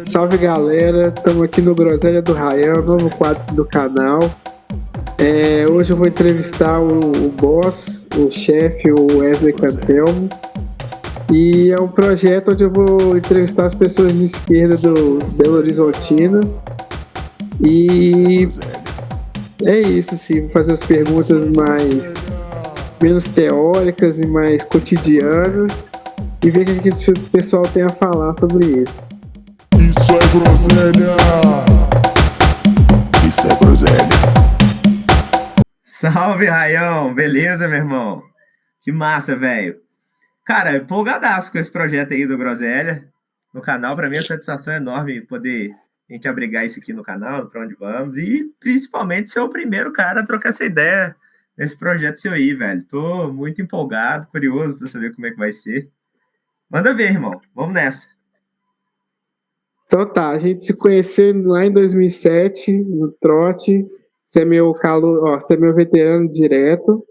Salve galera, estamos aqui no Groselha do Raião, novo quadro do canal. Hoje eu vou entrevistar o boss, o chefe, o Wesley Cantelmo. E é um projeto onde eu vou entrevistar as pessoas de esquerda do Belo Horizontino. E é isso, sim, vou fazer as perguntas menos teóricas e mais cotidianas e ver o que o pessoal tem a falar sobre isso. Isso é groselha! Isso é groselha! Salve, Raião! Beleza, meu irmão? Que massa, velho! Cara, empolgadaço com esse projeto aí do Groselha no canal. Pra mim, a satisfação é enorme poder a gente abrigar isso aqui no canal, pra onde vamos, e principalmente ser o primeiro cara a trocar essa ideia nesse projeto seu aí, velho. Tô muito empolgado, curioso pra saber como é que vai ser. Manda ver, irmão. Vamos nessa. Então tá, a gente se conheceu lá em 2007, no trote. Você é meu você é meu veterano direto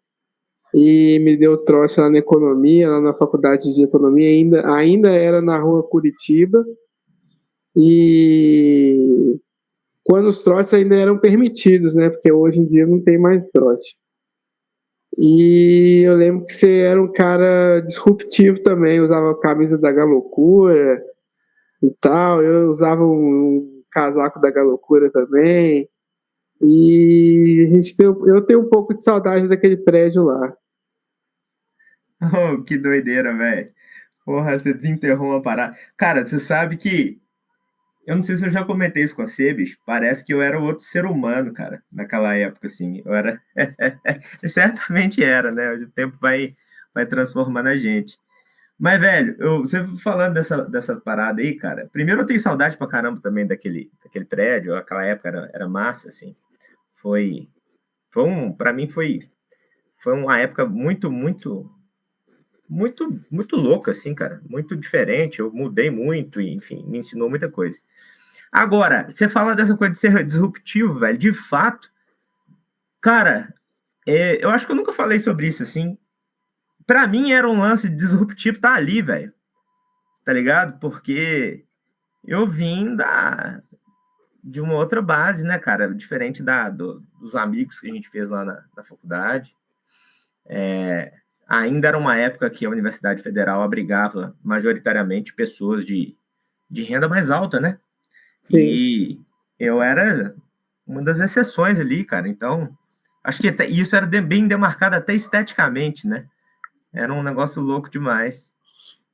e me deu trote lá na economia, lá na faculdade de economia, ainda era na rua Curitiba. E quando os trotes ainda eram permitidos, né? Porque hoje em dia não tem mais trote. E eu lembro que você era um cara disruptivo também, usava a camisa da Galocura e tal. Eu usava um casaco da Galocura também. E eu tenho um pouco de saudade daquele prédio lá. Oh, que doideira, velho. Porra, você desenterrou uma parada. Cara, você sabe que eu não sei se eu já comentei isso com você, bicho. Parece que eu era outro ser humano, cara, naquela época, assim. Eu era. Certamente era, né? O tempo vai transformando a gente. Mas, velho, você falando dessa parada aí, cara. Primeiro, eu tenho saudade pra caramba também daquele prédio. Aquela época era massa, assim. Pra mim, foi uma época muito, muito, muito, muito louca, assim, cara. Muito diferente. Eu mudei muito, e, enfim, me ensinou muita coisa. Agora, você fala dessa coisa de ser disruptivo, velho. De fato, cara, eu acho que eu nunca falei sobre isso, assim. Pra mim era um lance disruptivo tá ali, velho. Tá ligado? Porque eu vim de uma outra base, né, cara? Diferente dos amigos que a gente fez lá na faculdade. Ainda era uma época que a Universidade Federal abrigava majoritariamente pessoas de renda mais alta, né? Sim. E eu era uma das exceções ali, cara. Então, acho que isso era bem demarcado até esteticamente, né? Era um negócio louco demais.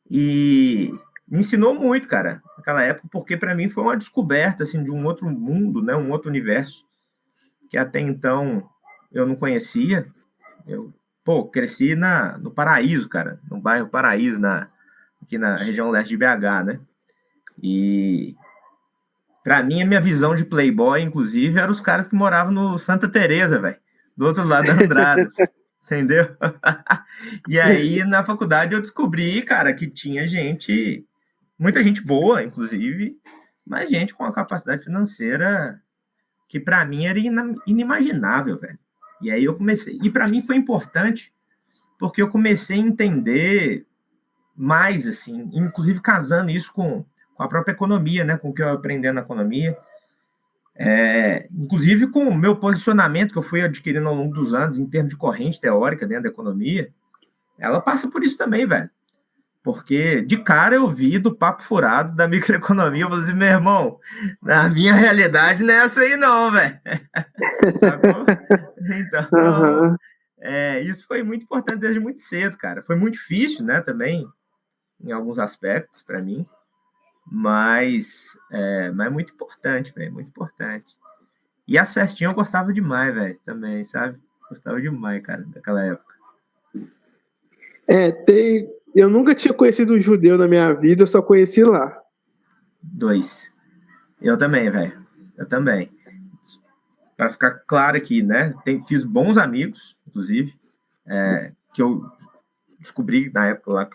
E me ensinou muito, cara, naquela época, porque para mim foi uma descoberta assim de um outro mundo, né? Um outro universo que até então eu não conhecia. Eu, cresci no Paraíso, cara, no bairro Paraíso, aqui na região leste de BH, né? E pra mim, a minha visão de playboy, inclusive, eram os caras que moravam no Santa Teresa, velho. Do outro lado da Andradas. Entendeu? E aí, na faculdade, eu descobri, cara, que tinha muita gente boa, inclusive, mas gente com uma capacidade financeira que pra mim era inimaginável, velho. E aí eu comecei... E pra mim foi importante, porque eu comecei a entender mais, assim, inclusive casando isso com a própria economia, né? Com o que eu aprendi na economia. Inclusive com o meu posicionamento que eu fui adquirindo ao longo dos anos em termos de corrente teórica dentro da economia, ela passa por isso também, velho. Porque de cara eu vi do papo furado da microeconomia, eu falei assim, meu irmão, na minha realidade não é essa aí não, velho. Sacou? Então, isso foi muito importante desde muito cedo, cara. Foi muito difícil, né, também, em alguns aspectos para mim, mas muito importante, velho, muito importante. E as festinhas eu gostava demais, velho, também, sabe? Gostava demais, cara, daquela época. Eu nunca tinha conhecido um judeu na minha vida, eu só conheci lá. 2. Eu também, velho. Eu também. Para ficar claro aqui, né? Fiz bons amigos, inclusive, que eu descobri na época lá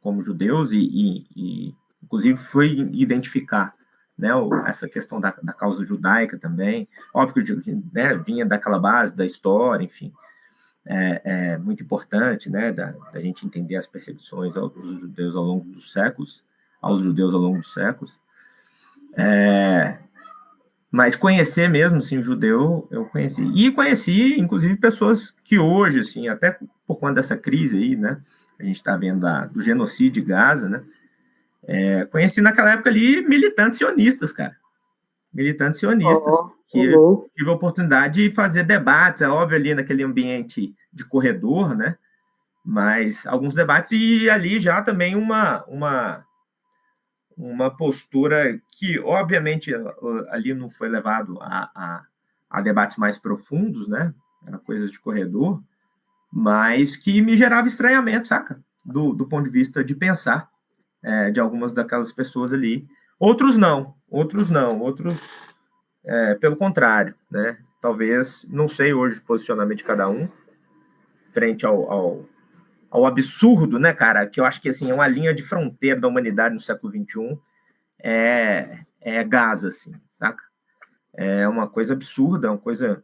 como judeus e inclusive foi identificar, né, essa questão da causa judaica também. Óbvio que, né, vinha daquela base da história, enfim. É muito importante, né, da gente entender as perseguições dos judeus ao longo dos séculos, aos judeus ao longo dos séculos. Mas conhecer mesmo, assim, judeu, eu conheci. E conheci, inclusive, pessoas que hoje, assim, até por conta dessa crise aí, né, a gente está vendo do genocídio de Gaza, né, conheci naquela época ali militantes sionistas, cara. Militantes sionistas, que tive a oportunidade de fazer debates, é óbvio, ali naquele ambiente de corredor, né, mas alguns debates, e ali já também uma postura que, obviamente, ali não foi levado a debates mais profundos, né? Era coisas de corredor, mas que me gerava estranhamento, saca? Do ponto de vista de pensar de algumas daquelas pessoas ali. Outros não, outros pelo contrário, né? Talvez, não sei hoje o posicionamento de cada um frente ao absurdo, né, cara? Que eu acho que, assim, é uma linha de fronteira da humanidade no século XXI, é Gaza, assim, saca? É uma coisa absurda, uma coisa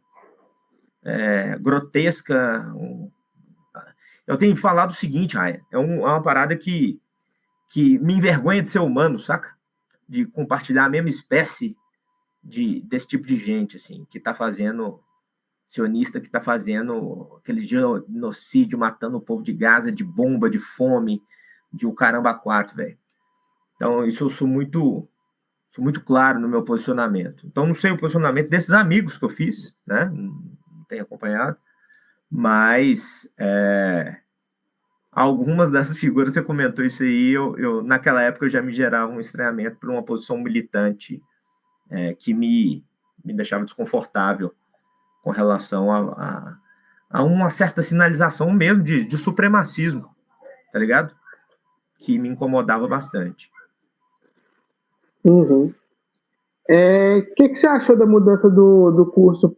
grotesca. Eu tenho falado o seguinte, Raya, é uma parada que me envergonha de ser humano, saca? De compartilhar a mesma espécie desse tipo de gente, assim, que tá fazendo, sionista, que tá fazendo aquele genocídio, matando o povo de Gaza, de bomba, de fome, de o caramba quatro, velho. Então, isso eu sou muito claro no meu posicionamento. Então, não sei o posicionamento desses amigos que eu fiz, né? Não tenho acompanhado, mas algumas dessas figuras, você comentou isso aí, eu naquela época eu já me gerava um estranhamento por uma posição militante que me deixava desconfortável com relação a uma certa sinalização mesmo de supremacismo, tá ligado? Que me incomodava bastante. Uhum. Que você achou da mudança do curso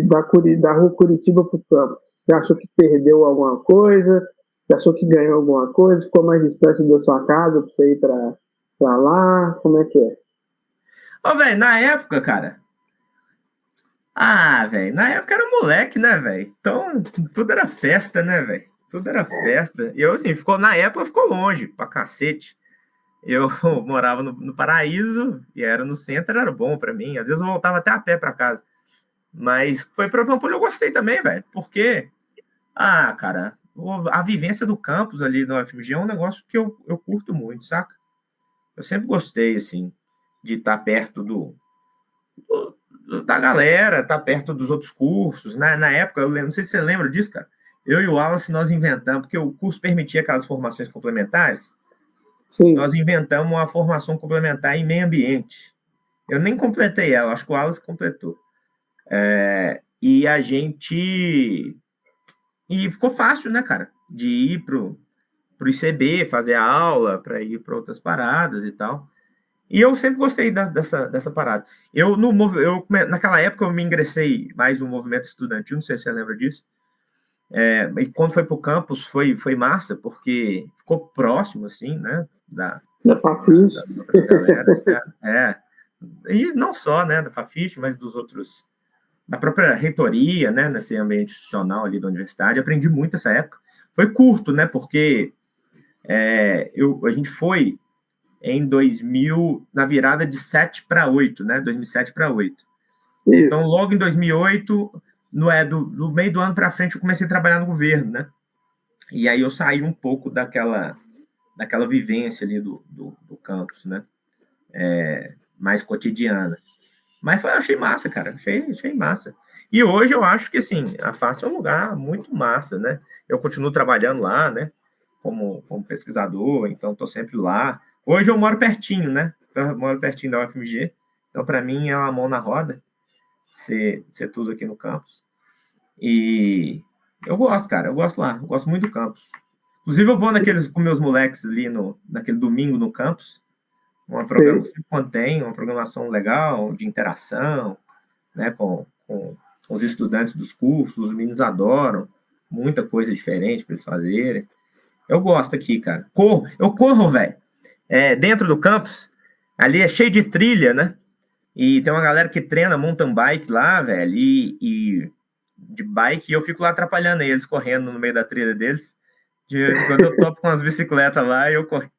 da Rua Curitiba para o campus? Você achou que perdeu alguma coisa? Você achou que ganhou alguma coisa? Ficou mais distante da sua casa para você ir para lá? Como é que é? Velho, na época, cara... velho, na época era moleque, né, velho? Então, tudo era festa, né, velho? Tudo era festa. E eu, assim, na época ficou longe, pra cacete. Eu morava no Paraíso, e era no centro, era bom pra mim. Às vezes eu voltava até a pé pra casa. Mas foi pra Pampulha, eu gostei também, velho. Porque, cara, a vivência do campus ali no UFMG é um negócio que eu curto muito, saca? Eu sempre gostei, assim, de estar perto da galera, estar perto dos outros cursos. Na época, eu lembro, não sei se você lembra disso, cara. Eu e o Wallace, nós inventamos, porque o curso permitia aquelas formações complementares. Sim. Nós inventamos uma formação complementar em meio ambiente. Eu nem completei ela, acho que o Wallace completou. E a gente... E ficou fácil, né, cara? De ir pro ICB, fazer a aula, para ir para outras paradas e tal. E eu sempre gostei dessa parada. Naquela época, eu me ingressei mais no movimento estudantil, não sei se você lembra disso. E quando foi pro campus, foi massa, porque ficou próximo, assim, né? Da Fafiche. galera. E não só, né, da Fafiche, mas dos outros, da própria reitoria, né, nesse ambiente institucional ali da universidade. Aprendi muito essa época. Foi curto, né, porque a gente foi em 2000, na virada de 7 para 8, né, 2007 para 8. Isso. Então, logo em 2008, do meio do ano para frente, eu comecei a trabalhar no governo, né? E aí eu saí um pouco daquela vivência ali do campus, né? Mais cotidiana. Mas eu achei massa, cara. Achei massa. E hoje eu acho que, assim, a FACE é um lugar muito massa, né? Eu continuo trabalhando lá, né? Como pesquisador, então estou sempre lá. Hoje eu moro pertinho, né? Eu moro pertinho da UFMG. Então, para mim, é uma mão na roda ser tudo aqui no campus. E eu gosto, cara. Eu gosto lá. Eu gosto muito do campus. Inclusive, eu vou com meus moleques ali naquele domingo no campus. Uma programação sempre contém uma programação legal de interação, né, com os estudantes dos cursos. Os meninos adoram. Muita coisa diferente para eles fazerem. Eu gosto aqui, cara. Eu corro, velho. Dentro do campus, ali é cheio de trilha, né? E tem uma galera que treina mountain bike lá, velho, e de bike, e eu fico lá atrapalhando eles, correndo no meio da trilha deles. De vez em quando eu topo com as bicicletas lá e eu corro.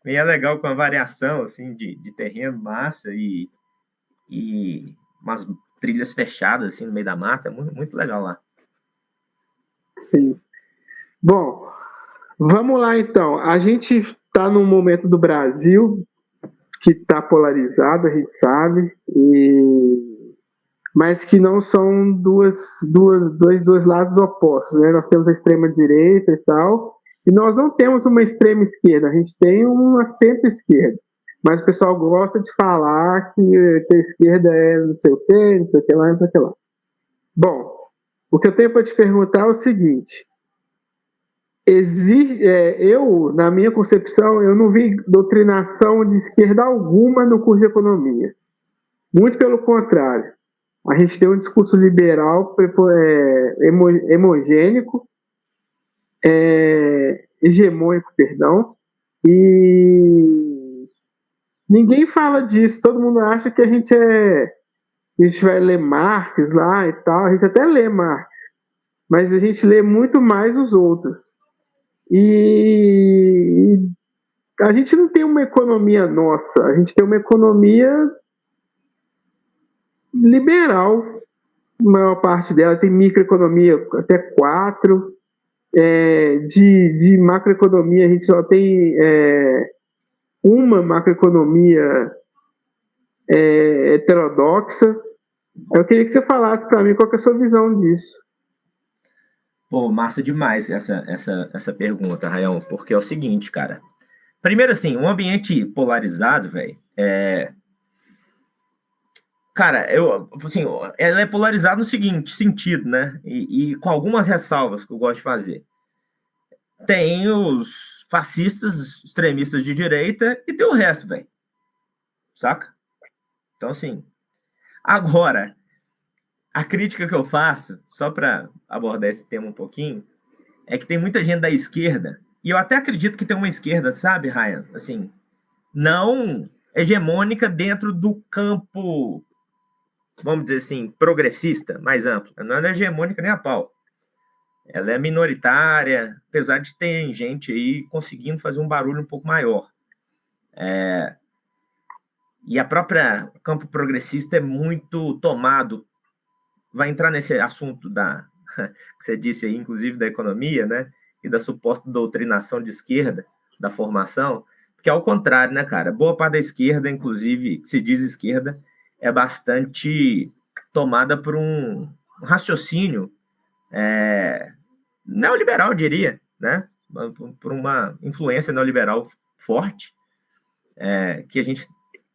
E é legal com a variação assim, de terreno, massa e umas trilhas fechadas assim, no meio da mata. Muito, muito legal lá. Sim. Bom, vamos lá então. A gente está num momento do Brasil que está polarizado, a gente sabe, mas que não são dois lados opostos, né? Nós temos a extrema direita e tal, e nós não temos uma extrema esquerda, a gente tem uma centro-esquerda. Mas o pessoal gosta de falar que a esquerda é não sei o quê, não sei o que lá, não sei o que lá. Bom, o que eu tenho para te perguntar é o seguinte: eu, na minha concepção, eu não vi doutrinação de esquerda alguma no curso de economia. Muito pelo contrário. A gente tem um discurso liberal hemogênico, hegemônico, perdão, e ninguém fala disso. Todo mundo acha que a gente vai ler Marx lá e tal. A gente até lê Marx, mas a gente lê muito mais os outros. E a gente não tem uma economia nossa, a gente tem uma economia liberal, a maior parte dela tem microeconomia até 4, de macroeconomia a gente só tem uma macroeconomia heterodoxa. Eu queria que você falasse para mim qual que é a sua visão disso. Pô, massa demais essa pergunta, Rayão, porque é o seguinte, cara. Primeiro, assim, um ambiente polarizado, velho, cara, assim, ela é polarizada no seguinte sentido, né? E com algumas ressalvas que eu gosto de fazer. Tem os fascistas, extremistas de direita e tem o resto, velho. Saca? Então, assim, agora, a crítica que eu faço, só para abordar esse tema um pouquinho, é que tem muita gente da esquerda, e eu até acredito que tem uma esquerda, sabe, Ryan? Assim, não hegemônica dentro do campo, vamos dizer assim, progressista, mais amplo. Não é hegemônica nem a pau. Ela é minoritária, apesar de ter gente aí conseguindo fazer um barulho um pouco maior. E a própria campo progressista é muito tomado. Vai entrar nesse assunto que você disse aí, inclusive da economia, né? E da suposta doutrinação de esquerda, da formação, porque ao contrário, né, cara? Boa parte da esquerda, inclusive, que se diz esquerda, é bastante tomada por um raciocínio neoliberal, eu diria, né? Por uma influência neoliberal forte, que a gente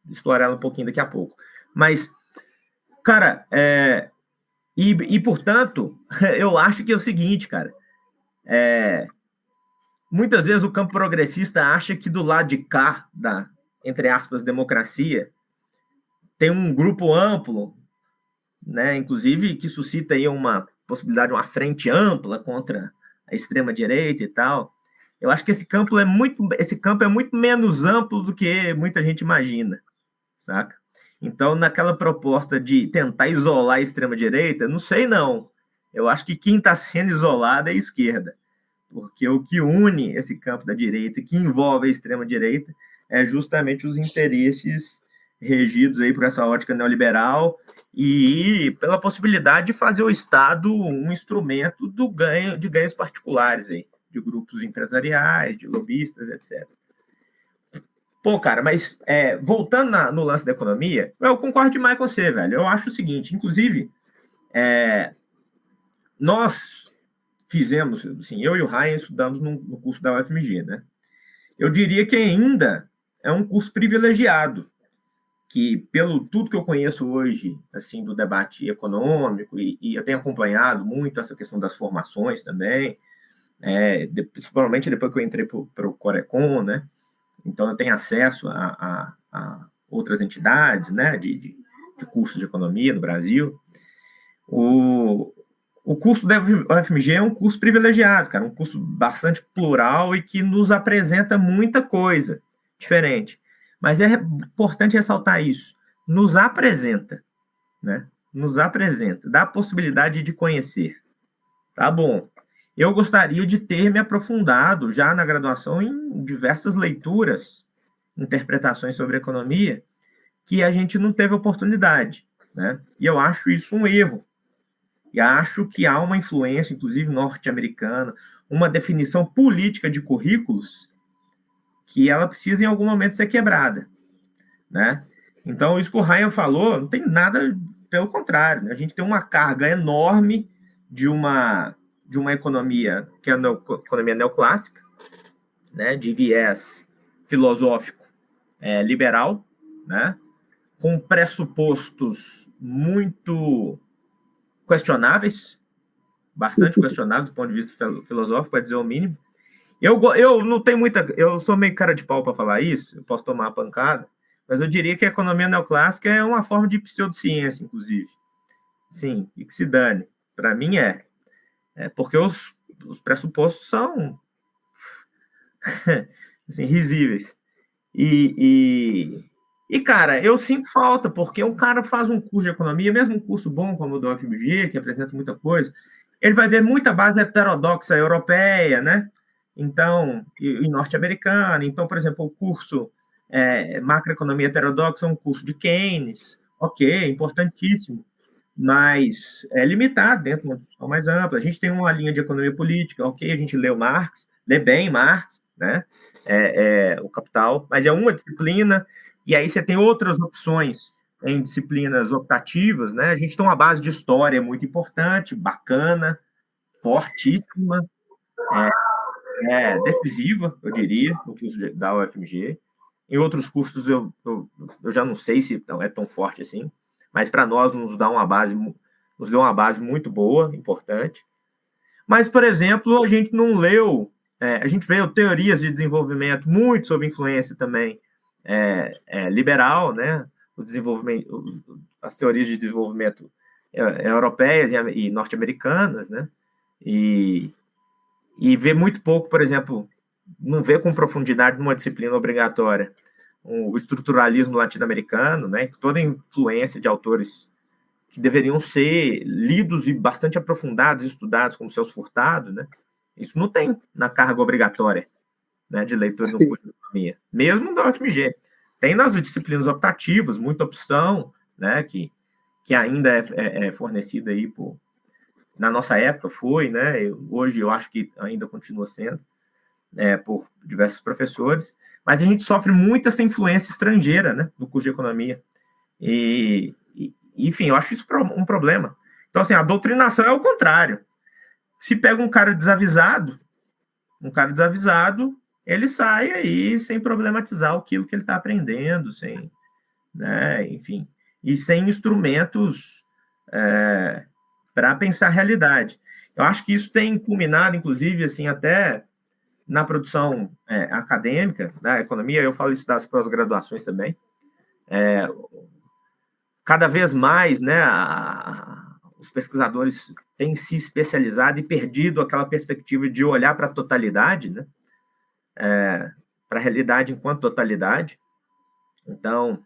explorará um pouquinho daqui a pouco. Mas, cara, portanto, eu acho que é o seguinte, cara, muitas vezes o campo progressista acha que do lado de cá, da, entre aspas, democracia, tem um grupo amplo, né, inclusive que suscita aí uma possibilidade de uma frente ampla contra a extrema-direita e tal. Eu acho que esse campo é muito menos amplo do que muita gente imagina, saca? Então, naquela proposta de tentar isolar a extrema-direita, não sei não. Eu acho que quem está sendo isolado é a esquerda, porque o que une esse campo da direita, que envolve a extrema-direita, é justamente os interesses regidos aí por essa ótica neoliberal e pela possibilidade de fazer o Estado um instrumento de ganhos particulares aí, de grupos empresariais, de lobistas, etc. Pô, cara, mas voltando no lance da economia, eu concordo demais com você, velho. Eu acho o seguinte, inclusive, nós fizemos, assim, eu e o Ryan estudamos no curso da UFMG, né? Eu diria que ainda é um curso privilegiado, que pelo tudo que eu conheço hoje, assim, do debate econômico, e eu tenho acompanhado muito essa questão das formações também, principalmente depois que eu entrei para o Corecon, né? Então eu tenho acesso a outras entidades, né, de cursos de economia no Brasil. O curso da UFMG é um curso privilegiado, cara, um curso bastante plural e que nos apresenta muita coisa diferente. Mas é importante ressaltar isso. Nos apresenta, né? Nos apresenta, dá a possibilidade de conhecer. Tá bom. Eu gostaria de ter me aprofundado já na graduação em diversas leituras interpretações sobre economia que a gente não teve oportunidade, né? E eu acho isso um erro. E acho que há uma influência, inclusive norte-americana, uma definição política de currículos que ela precisa em algum momento ser quebrada, né? Então, isso que o Ryan falou não tem nada, pelo contrário, né? A gente tem uma carga enorme de uma economia que é a economia neoclássica, né? De viés filosófico liberal, né? Com pressupostos muito questionáveis, bastante questionáveis do ponto de vista filosófico, para dizer o mínimo. Eu não tenho muita. Eu sou meio cara de pau para falar isso, eu posso tomar uma pancada, mas eu diria que a economia neoclássica é uma forma de pseudociência, inclusive. Sim, e que se dane. Para mim porque os pressupostos são assim, risíveis. E, cara, eu sinto falta, porque um cara faz um curso de economia, mesmo um curso bom como o do UFMG, que apresenta muita coisa, ele vai ver muita base heterodoxa europeia, né? Então, e norte-americana. Então, por exemplo, o curso Macroeconomia Heterodoxa é um curso de Keynes, ok, importantíssimo, mas é limitado dentro de uma discussão mais ampla. A gente tem uma linha de economia política, ok, a gente lê o Marx, lê bem Marx, né? O Capital, mas é uma disciplina, e aí você tem outras opções em disciplinas optativas, né? A gente tem uma base de história muito importante, bacana, fortíssima, decisiva, eu diria, no curso da UFMG. Em outros cursos eu já não sei se é tão forte assim, mas para nós nos deu uma base muito boa, importante. Mas, por exemplo, a gente não leu, a gente leu teorias de desenvolvimento muito sob influência também liberal, né? As teorias de desenvolvimento europeias e norte-americanas, né? E vê muito pouco, por exemplo, não vê com profundidade numa disciplina obrigatória o estruturalismo latino-americano, né? Toda a influência de autores que deveriam ser lidos e bastante aprofundados, estudados, como Celso Furtado, né? Isso não tem na carga obrigatória, né, de leitura no curso de economia, mesmo da UFMG. Tem nas disciplinas optativas, muita opção, né, que ainda é fornecida aí na nossa época foi, né? Hoje eu acho que ainda continua sendo, por diversos professores, mas a gente sofre muito essa influência estrangeira, né, no curso de economia. Enfim, eu acho isso um problema. Então, assim, a doutrinação é o contrário. Se pega um cara desavisado, ele sai aí sem problematizar aquilo que ele está aprendendo, sem, né, enfim, e sem instrumentos para pensar a realidade. Eu acho que isso tem culminado, inclusive, assim, até na produção acadêmica da economia. Eu falo isso das pós-graduações também. Cada vez mais, né, os pesquisadores têm se especializado e perdido aquela perspectiva de olhar para a totalidade, né, para a realidade enquanto totalidade. Então,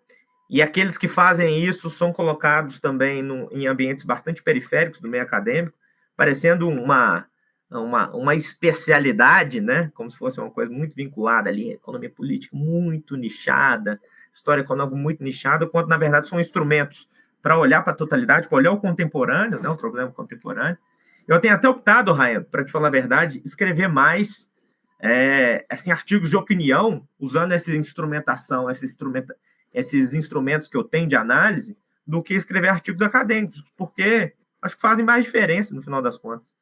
e aqueles que fazem isso são colocados também em ambientes bastante periféricos do meio acadêmico, parecendo uma especialidade, né, como se fosse uma coisa muito vinculada ali, economia política muito nichada, história econômica muito nichada, quando, na verdade, são instrumentos para olhar para a totalidade, para olhar o contemporâneo, né, o problema contemporâneo. Eu tenho até optado, Ryan, para te falar a verdade, escrever mais assim, artigos de opinião, usando essa instrumentação, esses instrumentos que eu tenho de análise, do que escrever artigos acadêmicos, porque acho que fazem mais diferença, no final das contas.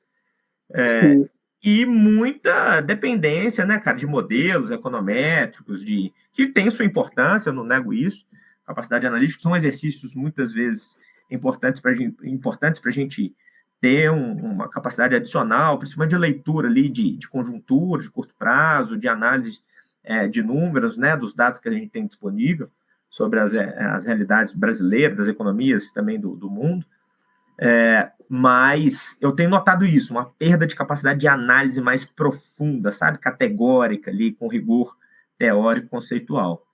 E muita dependência, né, cara, de modelos econométricos, que tem sua importância, eu não nego isso. Capacidade analítica são exercícios, muitas vezes, importantes para a gente ter uma capacidade adicional, principalmente de leitura ali de conjuntura, de curto prazo, de análise de números, né, dos dados que a gente tem disponível sobre as realidades brasileiras, das economias também do mundo. Mas eu tenho notado isso, uma perda de capacidade de análise mais profunda, sabe, categórica ali, com rigor teórico conceitual.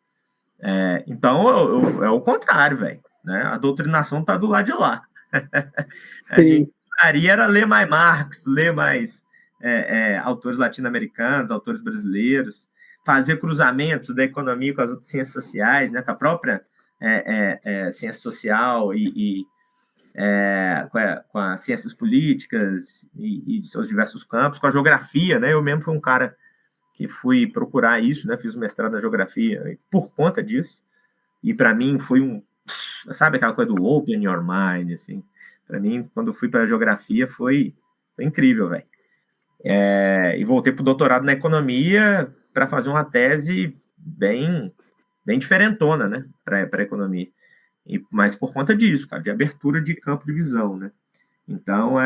Então, é o contrário, velho, né? A doutrinação está do lado de lá. A gente era ler mais Marx, ler mais autores latino-americanos, autores brasileiros. fazer cruzamentos da economia com as outras ciências sociais, né, com a própria ciência social e com as ciências políticas e de seus diversos campos, com a geografia, né? Eu mesmo fui um cara que fui procurar isso, né? Fiz o mestrado na geografia por conta disso. E para mim foi sabe aquela coisa do open your mind, assim? Para mim, quando eu fui para a geografia, foi incrível, velho. E voltei para o doutorado na economia para fazer uma tese bem diferentona, né? Para a economia. Mas por conta disso, cara, de abertura de campo de visão, né? Então,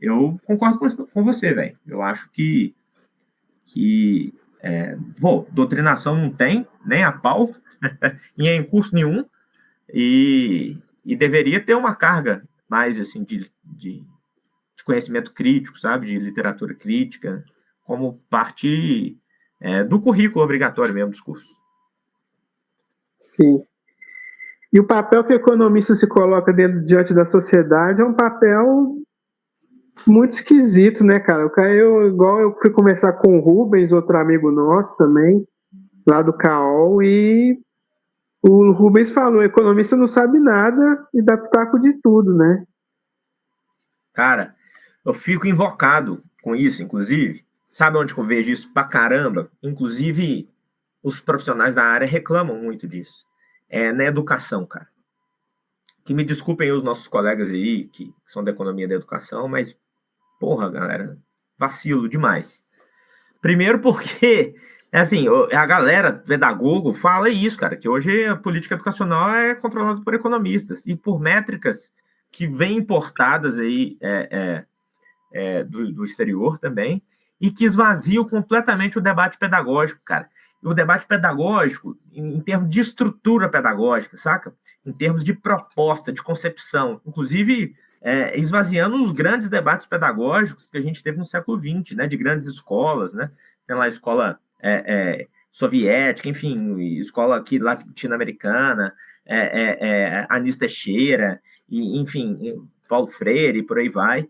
eu concordo com você, velho. Eu acho que doutrinação não tem, nem a pau, e em curso nenhum, e deveria ter uma carga mais, assim, de conhecimento crítico, sabe? De literatura crítica, como parte do currículo obrigatório mesmo dos cursos. Sim. E o papel que o economista se coloca diante da sociedade é um papel muito esquisito, né, cara? Igual eu fui conversar com o Rubens, outro amigo nosso também, lá do CAOL, e o Rubens falou, o economista não sabe nada e dá pitaco de tudo, né? Cara, eu fico invocado com isso, inclusive. Sabe onde eu vejo isso pra caramba? Inclusive, os profissionais da área reclamam muito disso. Na educação, cara. Que me desculpem os nossos colegas aí, que são da economia da educação, mas, porra, galera, vacilo demais. Primeiro porque, assim, a galera pedagogo fala isso, cara, que hoje a política educacional é controlada por economistas e por métricas que vêm importadas aí do exterior também, e que esvaziam completamente o debate pedagógico, cara. O debate pedagógico, em termos de estrutura pedagógica, saca? Em termos de proposta, de concepção, inclusive esvaziando os grandes debates pedagógicos que a gente teve no século XX, né? De grandes escolas, né? Tem lá a escola soviética, enfim, escola aqui latino-americana, Anísio Teixeira, e, enfim, Paulo Freire, e por aí vai.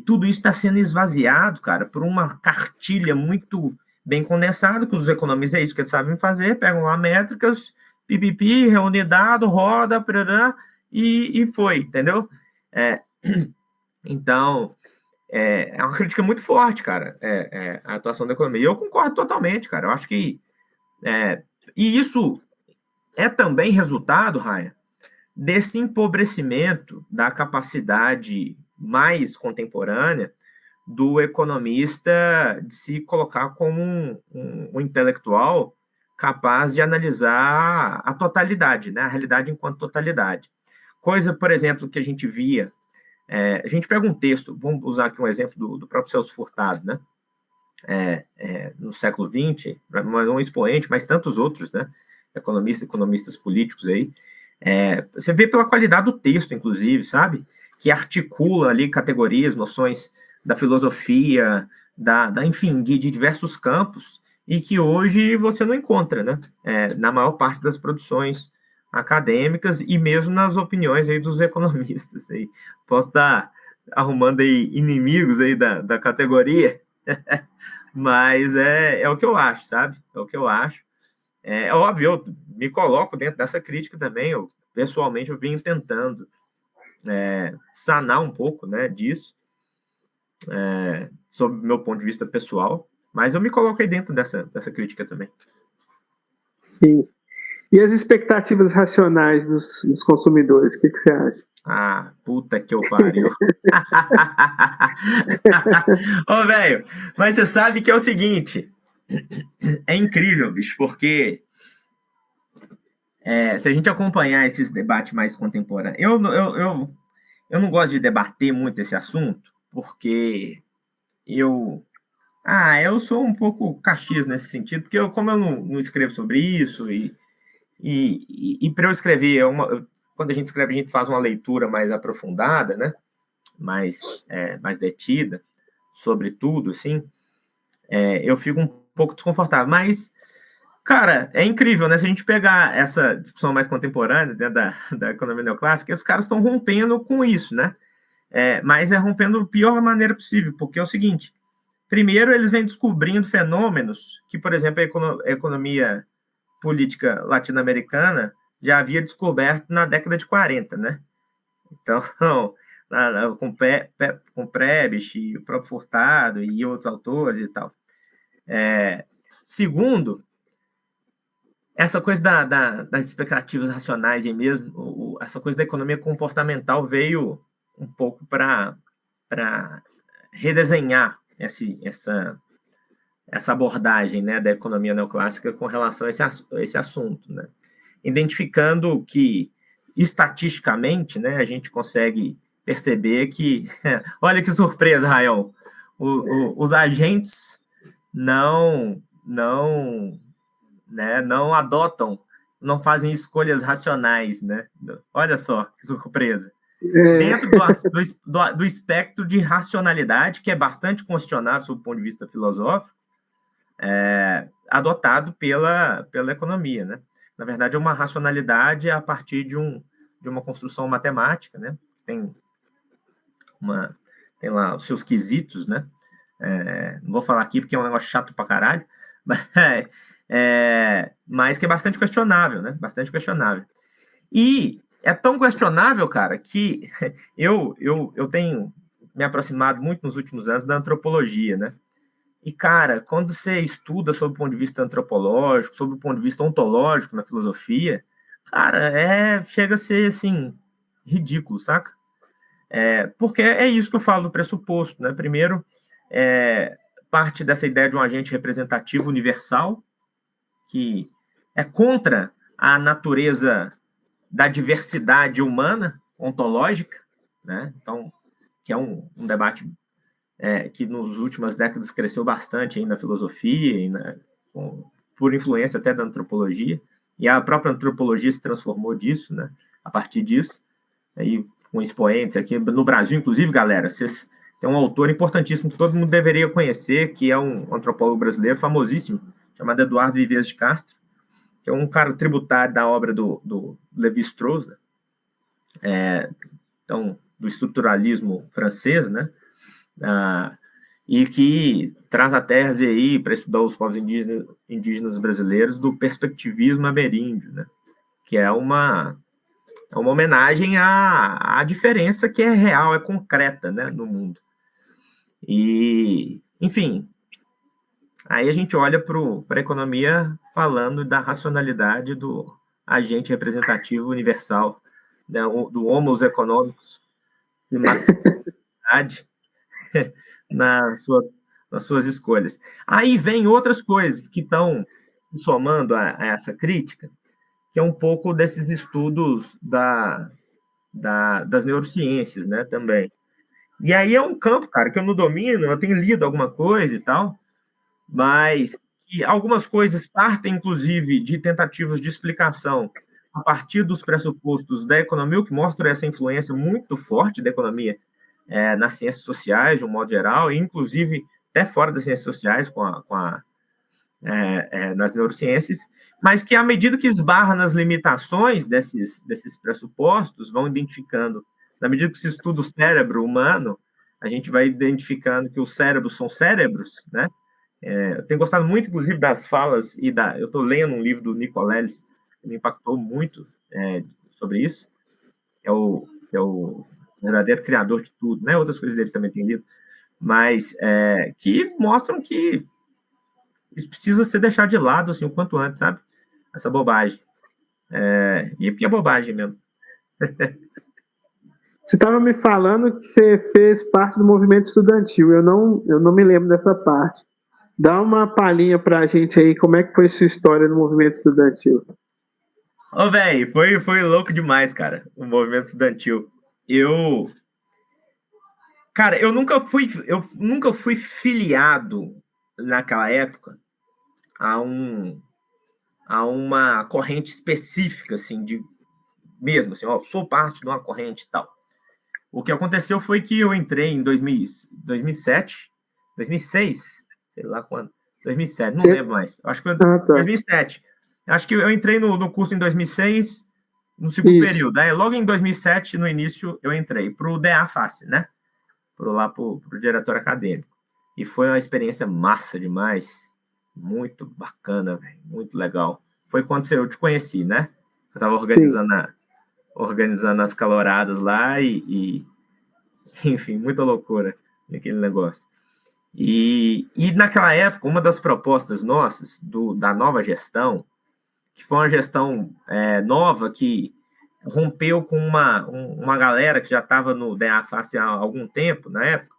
Tudo isso está sendo esvaziado, cara, por uma cartilha muito bem condensada, que os economistas é isso que eles sabem fazer, pegam lá métricas, pipipi, reúne dado, roda, parará, e foi, entendeu? Então, é uma crítica muito forte, cara, a atuação da economia. E eu concordo totalmente, cara. Eu acho que... e isso é também resultado, Raia, desse empobrecimento da capacidade mais contemporânea do economista de se colocar como um intelectual capaz de analisar a totalidade, né? A realidade enquanto totalidade. Coisa, por exemplo, que a gente via... a gente pega um texto, vamos usar aqui um exemplo do próprio Celso Furtado, né? No século XX, um expoente, mas tantos outros, né? Economistas políticos aí. Você vê pela qualidade do texto, inclusive, sabe? Que articula ali categorias, noções da filosofia, enfim, de diversos campos, e que hoje você não encontra, né? Na maior parte das produções acadêmicas e mesmo nas opiniões aí dos economistas. Aí. Posso estar arrumando aí inimigos aí da categoria, mas é o que eu acho, sabe? É o que eu acho. É óbvio, eu me coloco dentro dessa crítica também. Pessoalmente, eu venho tentando sanar um pouco, né, disso, sob o meu ponto de vista pessoal, mas eu me coloco aí dentro dessa crítica também. Sim. E as expectativas racionais dos consumidores, o que você acha? Ah, puta que eu pariu. Ô, velho, mas você sabe que é o seguinte, é incrível, bicho, porque se a gente acompanhar esses debates mais contemporâneos, eu não gosto de debater muito esse assunto, porque eu sou um pouco caxias nesse sentido, porque como eu não escrevo sobre isso, e para eu escrever, quando a gente escreve, a gente faz uma leitura mais aprofundada, né? mais detida, sobre tudo, assim, eu fico um pouco desconfortável. Mas, cara, é incrível, né? Se a gente pegar essa discussão mais contemporânea dentro da economia neoclássica, os caras estão rompendo com isso, né? Mas rompendo da pior maneira possível, porque é o seguinte, Primeiro, eles vêm descobrindo fenômenos que, por exemplo, a economia política latino-americana já havia descoberto na década de 40, né? Então, com Prebisch, o próprio Furtado e outros autores e tal. Segundo, essa coisa das expectativas racionais e mesmo, essa coisa da economia comportamental veio um pouco para redesenhar essa abordagem, né, da economia neoclássica com relação a esse assunto, né? Identificando que, estatisticamente, né, a gente consegue perceber que, olha que surpresa, Rael, os agentes não adotam, não fazem escolhas racionais, né? Olha só que surpresa. Dentro do espectro de racionalidade, que é bastante questionável sob o ponto de vista filosófico, adotado pela economia, né? Na verdade, é uma racionalidade a partir de uma construção matemática, né? Tem lá os seus quesitos, né? Não vou falar aqui porque é um negócio chato pra caralho, mas que é bastante questionável, né? Bastante questionável. E é tão questionável, cara, que eu tenho me aproximado muito nos últimos anos da antropologia, né? E, cara, quando você estuda sob o ponto de vista antropológico, sob o ponto de vista ontológico na filosofia, cara, chega a ser, assim, ridículo, saca? Porque é isso que eu falo do pressuposto, né? Primeiro, parte dessa ideia de um agente representativo universal, que é contra a natureza da diversidade humana, ontológica, né? Então, que é um debate que nas últimas décadas cresceu bastante aí na filosofia, por influência até da antropologia, e a própria antropologia se transformou disso, né? A partir disso, aí, com expoentes aqui no Brasil, inclusive, galera, vocês tem um autor importantíssimo que todo mundo deveria conhecer, que é um antropólogo brasileiro famosíssimo, chamado Eduardo Vives de Castro, que é um cara tributário da obra do Lévi-Strauss, né? Então, do estruturalismo francês, né? E que traz a tese aí para estudar os povos indígenas brasileiros do perspectivismo ameríndio, né? Que é uma homenagem à diferença que é real, é concreta, né, no mundo. E, enfim, aí a gente olha para a economia falando da racionalidade do agente representativo universal, né, do homos econômicos, de maximidade nas suas escolhas. Aí vem outras coisas que estão somando a essa crítica, que é um pouco desses estudos das neurociências, né, também. E aí é um campo, cara, que eu não domino, eu tenho lido alguma coisa e tal, mas que algumas coisas partem, inclusive, de tentativas de explicação a partir dos pressupostos da economia, o que mostra essa influência muito forte da economia nas ciências sociais, de um modo geral, e inclusive até fora das ciências sociais, nas neurociências, mas que, à medida que esbarra nas limitações desses pressupostos, vão identificando, na medida que se estuda o cérebro humano, a gente vai identificando que os cérebros são cérebros, né? Eu tenho gostado muito, inclusive, das falas, eu estou lendo um livro do Nicoleles, que me impactou muito sobre isso, que é o verdadeiro criador de tudo, né? Outras coisas dele também tem lido, mas que mostram que isso precisa ser deixado de lado, assim, o quanto antes, sabe? Essa bobagem. E porque é bobagem mesmo. Você estava me falando que você fez parte do movimento estudantil. Eu não me lembro dessa parte. Dá uma palhinha pra gente aí, como é que foi sua história no movimento estudantil? Ô, velho, foi louco demais, cara, o movimento estudantil. Cara, eu nunca fui filiado naquela época a uma corrente específica, assim, mesmo assim, sou parte de uma corrente e tal. O que aconteceu foi que eu entrei em 2007, 2006, sei lá quando, 2007, não lembro mais. Acho que foi 2007. Acho que eu entrei no curso em 2006, no segundo período. Né? Logo em 2007, no início, eu entrei para o DA Face, né? Pro diretor acadêmico. E foi uma experiência massa demais. Muito bacana, véio, muito legal. Foi quando eu te conheci, né? Eu estava Sim. organizando as caloradas lá enfim, muita loucura naquele negócio. E naquela época, uma das propostas nossas da nova gestão, que foi uma gestão nova que rompeu com uma galera que já estava no DEAFAS há algum tempo, na época,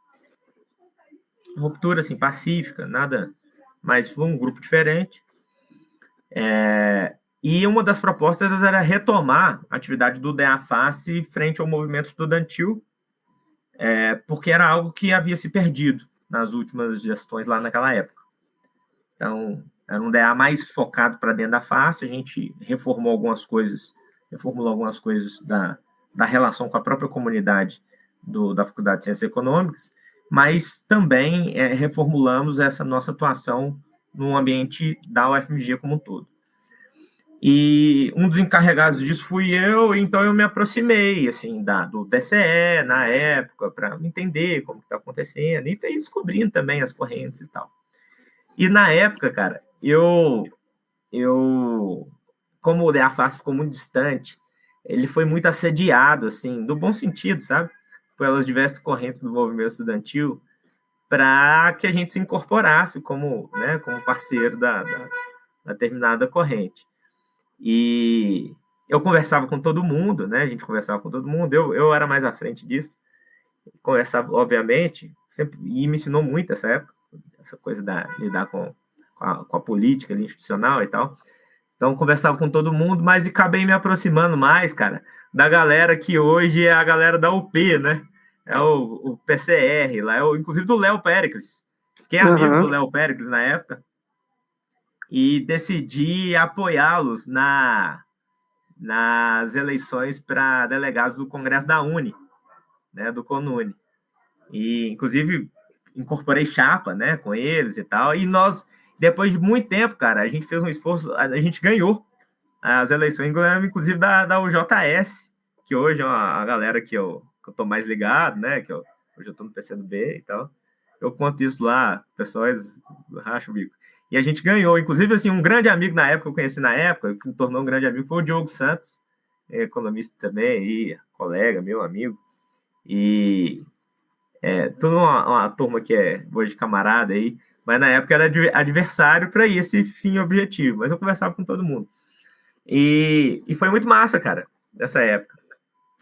ruptura assim, pacífica, nada, mas foi um grupo diferente. E uma das propostas era retomar a atividade do DEAFAS frente ao movimento estudantil, porque era algo que havia se perdido nas últimas gestões lá naquela época. Então, era um DA mais focado para dentro da face, a gente reformulou algumas coisas da relação com a própria comunidade da Faculdade de Ciências Econômicas, mas também reformulamos essa nossa atuação no ambiente da UFMG como um todo. E um dos encarregados disso fui eu, então eu me aproximei assim, do DCE na época, para entender como está acontecendo, e ir descobrindo também as correntes e tal. E na época, cara, como o DEAFAS ficou muito distante, ele foi muito assediado, assim, no bom sentido, sabe? Pelas diversas correntes do movimento estudantil, para que a gente se incorporasse como parceiro da determinada corrente. E eu conversava com todo mundo, né? A gente conversava com todo mundo, eu era mais à frente disso, conversava, obviamente, sempre, e me ensinou muito essa época, essa coisa de lidar com a política institucional e tal. Então, conversava com todo mundo, mas acabei me aproximando mais, cara, da galera que hoje é a galera da UP, né? É o PCR lá, inclusive do Léo Péricles. Fiquei amigo do Léo Péricles na época e decidi apoiá-los nas eleições para delegados do Congresso da Uni, né, do CONUNE. E, inclusive, incorporei chapa, né, com eles e tal. E nós, depois de muito tempo, cara, a gente fez um esforço, a gente ganhou as eleições, inclusive da UJS, que hoje é a galera que eu tô mais ligado, né, hoje eu tô no PCdoB e tal. Eu conto isso lá, pessoas racha o bico. E a gente ganhou, inclusive, assim, um grande amigo na época, eu conheci na época, que me tornou um grande amigo, foi o Diogo Santos, economista também, e colega, meu amigo. E toda uma turma que é hoje camarada aí, mas na época era adversário para esse fim objetivo, mas eu conversava com todo mundo. E foi muito massa, cara, nessa época.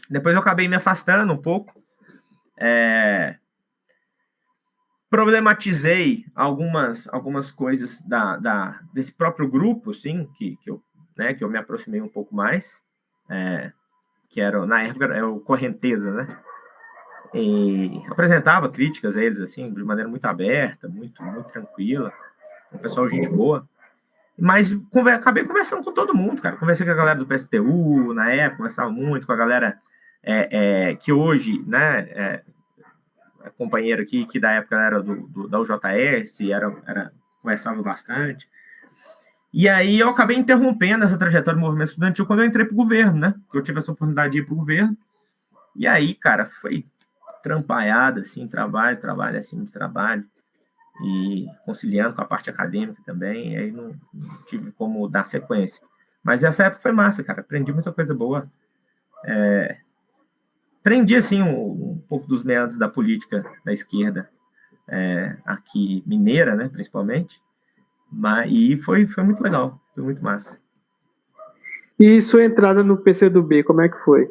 Depois eu acabei me afastando um pouco, problematizei algumas coisas desse próprio grupo, assim, que eu me aproximei um pouco mais, que era, na época, era o Correnteza, né? E apresentava críticas a eles, assim, de maneira muito aberta, muito, muito tranquila, um pessoal gente boa. Mas acabei conversando com todo mundo, cara. Conversei com a galera do PSTU na época, conversava muito com a galera que hoje, né, é companheiro aqui, que da época era da UJS, conversava bastante. E aí eu acabei interrompendo essa trajetória do movimento estudantil quando eu entrei pro governo, né? Porque eu tive essa oportunidade de ir pro governo. E aí, cara, foi trampalhada, assim, trabalho acima de trabalho, e conciliando com a parte acadêmica também, e aí não tive como dar sequência. Mas essa época foi massa, cara, aprendi muita coisa boa. Aprendi, assim, um pouco dos meandros da política da esquerda, aqui mineira, né, principalmente, e foi muito legal, foi muito massa. E sua entrada no PCdoB, como é que foi?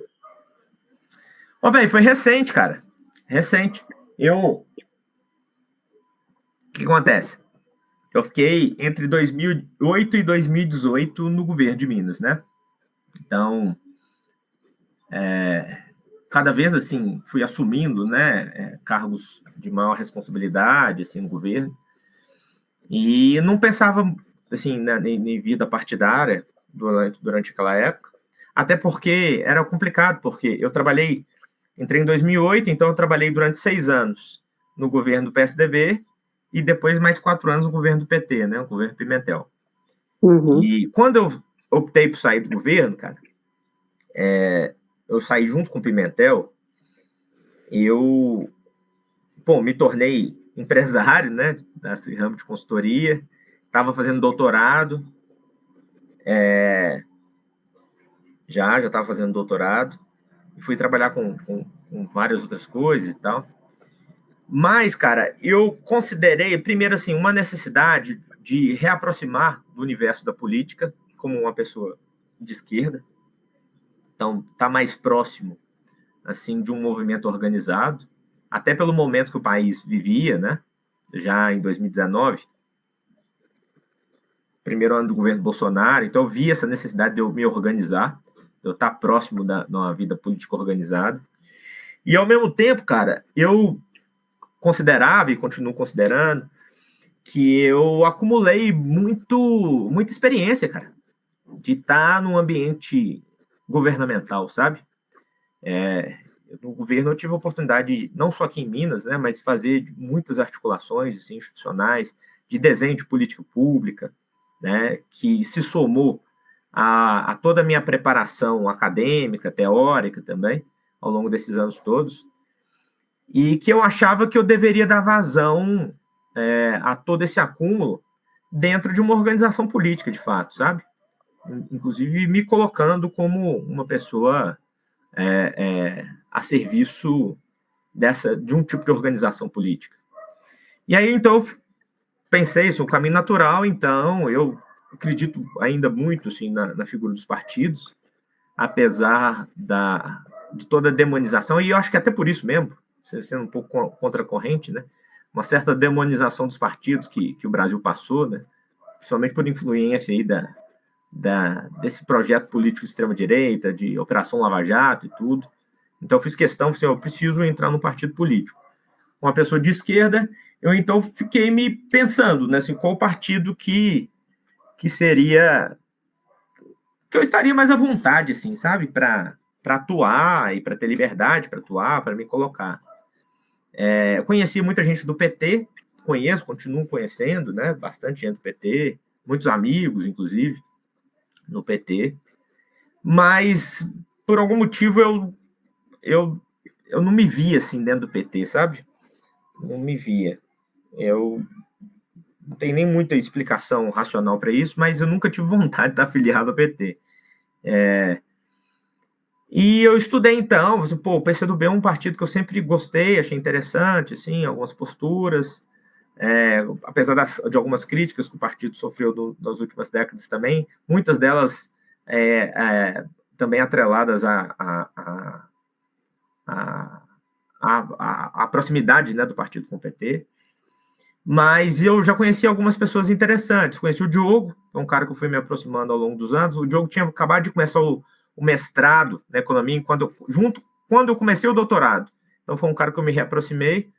Velho, foi recente, cara. Recente. O que acontece? Eu fiquei entre 2008 e 2018 no governo de Minas, né? Então, cada vez, assim, fui assumindo, né, cargos de maior responsabilidade, assim, no governo. E não pensava, assim, em vida partidária durante aquela época. Até porque era complicado, porque entrei em 2008, então eu trabalhei durante 6 anos no governo do PSDB e depois mais 4 anos no governo do PT, né, o governo Pimentel. Uhum. E quando eu optei por sair do governo, cara, eu saí junto com o Pimentel, eu me tornei empresário, né, desse ramo de consultoria, estava fazendo doutorado, já estava fazendo doutorado, e fui trabalhar com várias outras coisas e tal. Mas, cara, eu considerei, primeiro, assim, uma necessidade de reaproximar do universo da política como uma pessoa de esquerda. Então, tá mais próximo, assim, de um movimento organizado, até pelo momento que o país vivia, né? Já em 2019, primeiro ano do governo Bolsonaro. Então, eu vi essa necessidade de eu me organizar, de eu estar próximo de uma vida política organizada. E, ao mesmo tempo, cara, eu considerava e continuo considerando que eu acumulei muita experiência, cara, de estar num ambiente governamental, sabe? No governo eu tive a oportunidade, não só aqui em Minas, né, mas fazer muitas articulações assim, institucionais, de desenho de política pública, né, que se somou a toda a minha preparação acadêmica, teórica também, ao longo desses anos todos, e que eu achava que eu deveria dar vazão a todo esse acúmulo dentro de uma organização política, de fato, sabe? Inclusive me colocando como uma pessoa a serviço de um tipo de organização política. E aí, então, eu pensei, isso é um caminho natural, então, eu acredito ainda muito assim, na figura dos partidos, apesar de toda a demonização, e eu acho que até por isso mesmo, sendo um pouco contra a corrente, né? Uma certa demonização dos partidos que o Brasil passou, né? Principalmente por influência aí desse projeto político de extrema-direita, de Operação Lava Jato e tudo. Então, eu fiz questão, assim, eu preciso entrar num partido político. Uma pessoa de esquerda, eu então fiquei me pensando, né, assim, qual partido que seria... que eu estaria mais à vontade, assim, sabe? Para atuar e para ter liberdade para atuar, para me colocar. Eu conheci muita gente do PT, continuo conhecendo, né? Bastante gente do PT, muitos amigos, inclusive, no PT, mas por algum motivo eu não me via assim dentro do PT, sabe? Não me via. Eu não tenho nem muita explicação racional para isso, mas eu nunca tive vontade de estar afiliado ao PT. E eu estudei então, o PCdoB é um partido que eu sempre gostei, achei interessante, assim, algumas posturas, apesar de algumas críticas que o partido sofreu nas últimas décadas também, muitas delas também atreladas à proximidade, né, do partido com o PT. Mas eu já conheci algumas pessoas interessantes. Conheci o Diogo, é um cara que eu fui me aproximando ao longo dos anos. O Diogo tinha acabado de começar o mestrado na economia quando eu comecei o doutorado. Então foi um cara que eu me reaproximei.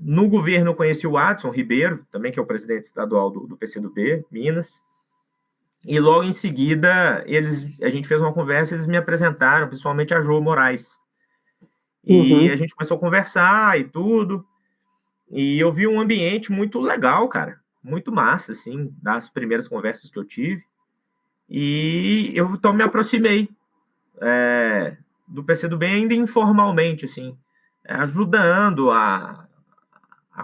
No governo eu conheci o Adson Ribeiro, também que é o presidente estadual do PCdoB, Minas. E logo em seguida a gente fez uma conversa, eles me apresentaram, principalmente a Jô Moraes. E a gente começou a conversar e tudo. E eu vi um ambiente muito legal, cara. Muito massa, assim, das primeiras conversas que eu tive. E eu então me aproximei do PCdoB ainda informalmente, assim, ajudando a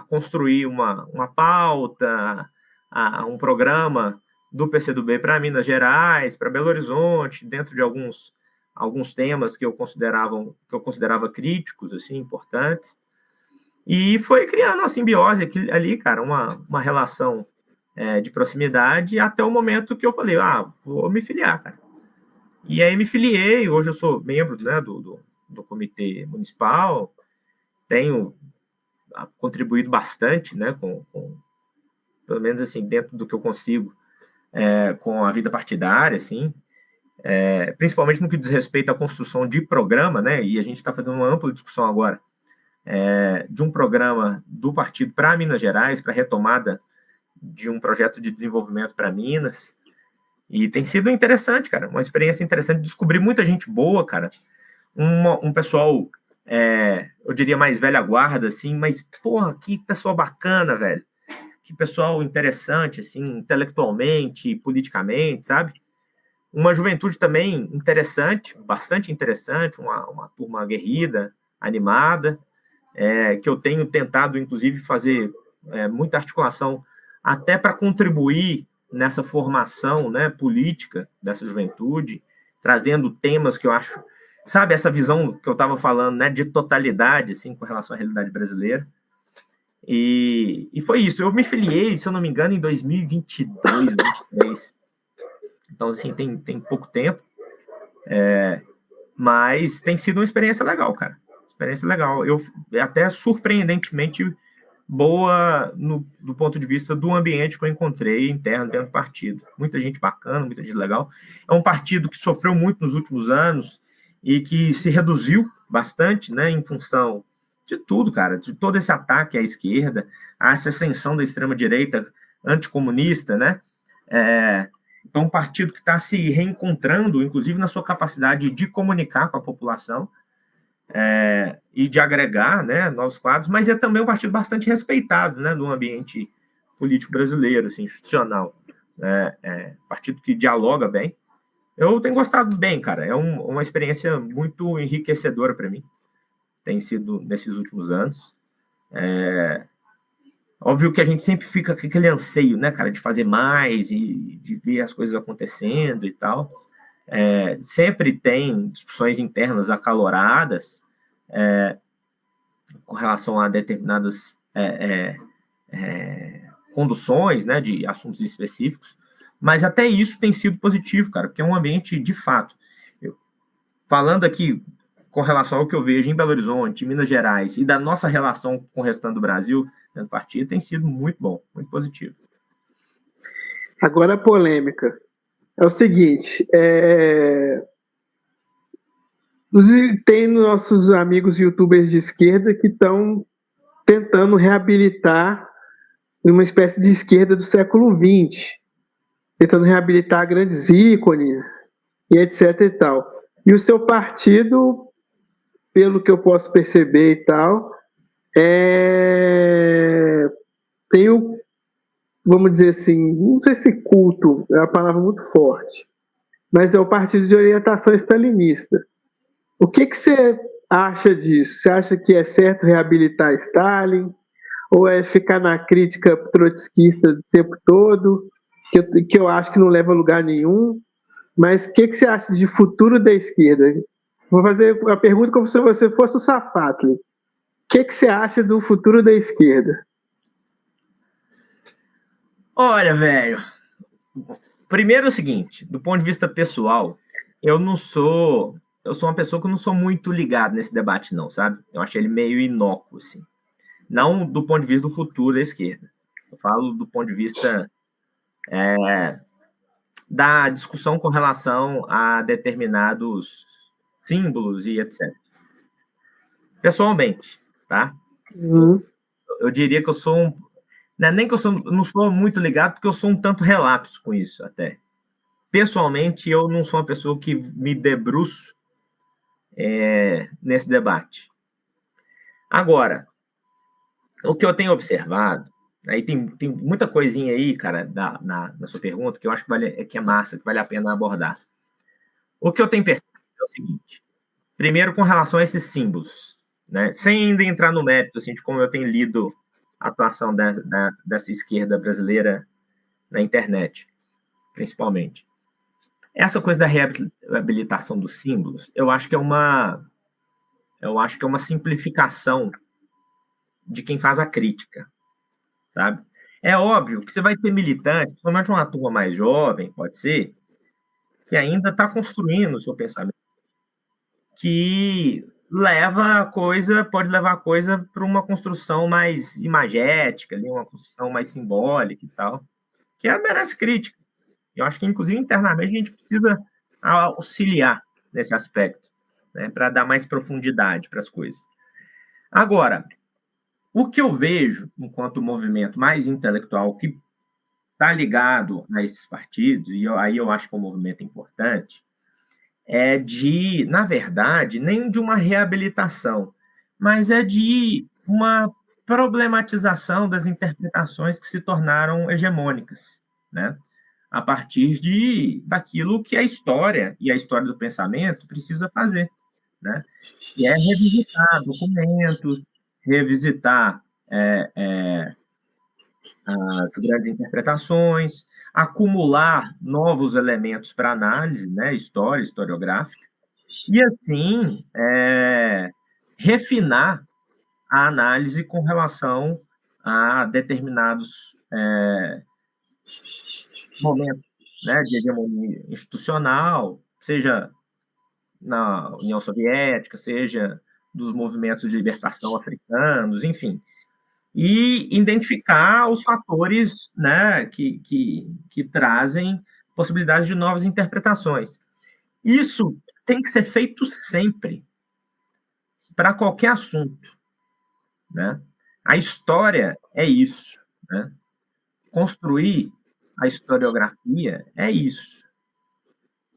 construir uma pauta, um programa do PCdoB para Minas Gerais, para Belo Horizonte, dentro de alguns temas que eu considerava críticos, assim, importantes. E foi criando uma simbiose ali, cara, uma relação de proximidade, até o momento que eu falei, vou me filiar, cara. E aí me filiei, hoje eu sou membro, né, do comitê municipal, tenho contribuído bastante, né, com pelo menos assim, dentro do que eu consigo, com a vida partidária, assim, principalmente no que diz respeito à construção de programa, né, e a gente está fazendo uma ampla discussão agora de um programa do partido para Minas Gerais, para retomada de um projeto de desenvolvimento para Minas, e tem sido interessante, cara, uma experiência interessante, descobrir muita gente boa, cara, um pessoal, eu diria mais velha guarda, assim, mas, porra, que pessoal bacana, velho, que pessoal interessante, assim, intelectualmente, politicamente, sabe? Uma juventude também interessante, bastante interessante, uma turma aguerrida, animada, que eu tenho tentado, inclusive, fazer muita articulação até para contribuir nessa formação, né, política dessa juventude, trazendo temas que eu acho, sabe, essa visão que eu estava falando, né, de totalidade, assim, com relação à realidade brasileira. E foi isso. Eu me filiei, se eu não me engano, em 2022, 2023. Então, assim, tem pouco tempo. Mas tem sido uma experiência legal, cara. Experiência legal. Até surpreendentemente boa do ponto de vista do ambiente que eu encontrei interno dentro do partido. Muita gente bacana, muita gente legal. É um partido que sofreu muito nos últimos anos e que se reduziu bastante, né, em função de tudo, cara, de todo esse ataque à esquerda, a essa ascensão da extrema-direita anticomunista, né? Então, um partido que está se reencontrando, inclusive na sua capacidade de comunicar com a população e de agregar, né, novos quadros, mas é também um partido bastante respeitado, né, no ambiente político brasileiro, assim, institucional. Partido que dialoga bem. Eu tenho gostado bem, cara. É uma experiência muito enriquecedora para mim. Tem sido nesses últimos anos. Óbvio que a gente sempre fica com aquele anseio, né, cara, de fazer mais e de ver as coisas acontecendo e tal. Sempre tem discussões internas acaloradas com relação a determinadas conduções, né, de assuntos específicos, mas até isso tem sido positivo, cara, porque é um ambiente de fato. Falando aqui com relação ao que eu vejo em Belo Horizonte, em Minas Gerais, e da nossa relação com o restante do Brasil, dentro do partido, tem sido muito bom, muito positivo. Agora a polêmica. É o seguinte, tem nossos amigos youtubers de esquerda que estão tentando reabilitar uma espécie de esquerda do século XX, tentando reabilitar grandes ícones e etc e tal. E o seu partido, pelo que eu posso perceber e tal, tem o, vamos dizer assim, não sei se culto é uma palavra muito forte, mas é o partido de orientação stalinista. O que você acha disso? Você acha que é certo reabilitar Stalin? Ou é ficar na crítica trotskista o tempo todo, que eu acho que não leva a lugar nenhum? Mas o que você acha de futuro da esquerda? Vou fazer a pergunta como se você fosse o Safatli. O que você acha do futuro da esquerda? Olha, velho, primeiro é o seguinte, do ponto de vista pessoal, eu sou uma pessoa que eu não sou muito ligado nesse debate, não, sabe? Eu acho ele meio inócuo, assim. Não do ponto de vista do futuro da esquerda. Eu falo do ponto de vista da discussão com relação a determinados símbolos e etc. Pessoalmente, tá? Eu diria que eu sou não é nem que não sou muito ligado, porque eu sou um tanto relapso com isso, até. Pessoalmente, eu não sou uma pessoa que me debruço nesse debate. Agora, o que eu tenho observado, aí tem muita coisinha aí, cara, na sua pergunta, que eu acho que é massa, que vale a pena abordar. O que eu tenho percebido é o seguinte. Primeiro, com relação a esses símbolos, né? Sem ainda entrar no mérito assim, de como eu tenho lido a atuação dessa esquerda brasileira na internet, principalmente. Essa coisa da reabilitação dos símbolos, eu acho que é uma simplificação de quem faz a crítica, sabe? É óbvio que você vai ter militantes, principalmente uma turma mais jovem, pode ser, que ainda está construindo o seu pensamento, que pode levar a coisa para uma construção mais imagética, uma construção mais simbólica e tal, que merece crítica. Eu acho que, inclusive, internamente, a gente precisa auxiliar nesse aspecto, né, para dar mais profundidade para as coisas. Agora, o que eu vejo, enquanto movimento mais intelectual, que está ligado a esses partidos, e aí eu acho que é um movimento importante, é na verdade, nem de uma reabilitação, mas é de uma problematização das interpretações que se tornaram hegemônicas, né? A partir daquilo que a história e a história do pensamento precisa fazer, né? Que é revisitar documentos, revisitar as grandes interpretações, acumular novos elementos para análise, né, historiográfica, e assim refinar a análise com relação a determinados momentos, né, de hegemonia institucional, seja na União Soviética, seja dos movimentos de libertação africanos, enfim, e identificar os fatores, né, que trazem possibilidades de novas interpretações. Isso tem que ser feito sempre, para qualquer assunto, né? A história é isso, né? Construir a historiografia é isso,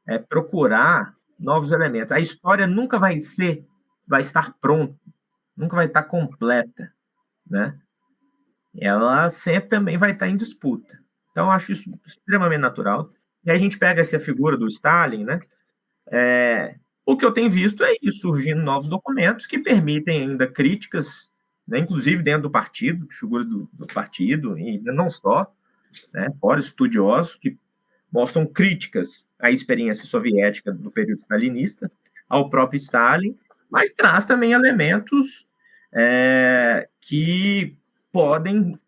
é procurar novos elementos. A história nunca vai estar pronta, nunca vai estar completa, né? Ela sempre também vai estar em disputa. Então, eu acho isso extremamente natural. E a gente pega essa figura do Stalin, né? O que eu tenho visto é isso, surgindo novos documentos que permitem ainda críticas, né, inclusive dentro do partido, de figuras do partido, e não só, né, fora estudiosos que mostram críticas à experiência soviética do período stalinista, ao próprio Stalin, mas traz também elementos que podem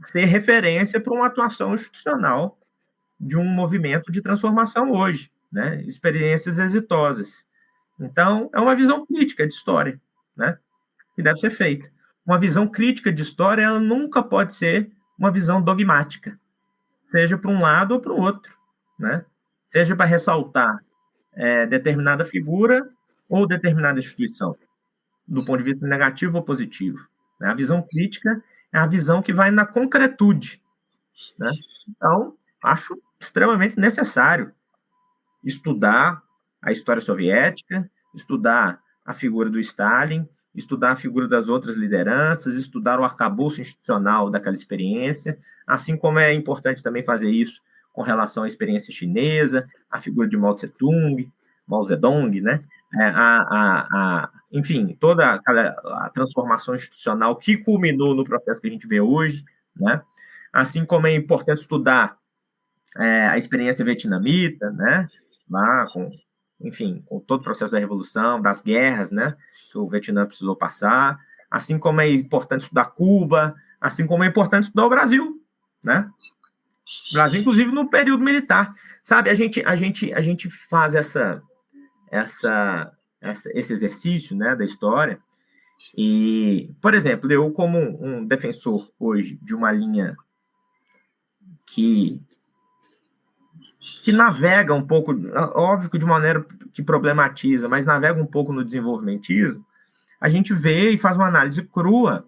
ser referência para uma atuação institucional de um movimento de transformação hoje, né? Experiências exitosas. Então, é uma visão crítica de história, né? Que deve ser feita. Uma visão crítica de história, ela nunca pode ser uma visão dogmática, seja para um lado ou para o outro, né? Seja para ressaltar determinada figura ou determinada instituição, do ponto de vista negativo ou positivo. Né? A visão crítica é a visão que vai na concretude, né? Então, acho extremamente necessário estudar a história soviética, estudar a figura do Stalin, estudar a figura das outras lideranças, estudar o arcabouço institucional daquela experiência, assim como é importante também fazer isso com relação à experiência chinesa, a figura de Mao Zedong, né? Enfim, toda a transformação institucional que culminou no processo que a gente vê hoje, né? Assim como é importante estudar a experiência vietnamita, né? Lá enfim, com todo o processo da revolução, das guerras, né? Que o Vietnã precisou passar, assim como é importante estudar Cuba, assim como é importante estudar o Brasil, né? O Brasil, inclusive, no período militar. Sabe, a gente faz esse exercício, né, da história, e, por exemplo, eu como um defensor hoje de uma linha que navega um pouco, óbvio que de maneira que problematiza, mas navega um pouco no desenvolvimentismo, a gente vê e faz uma análise crua,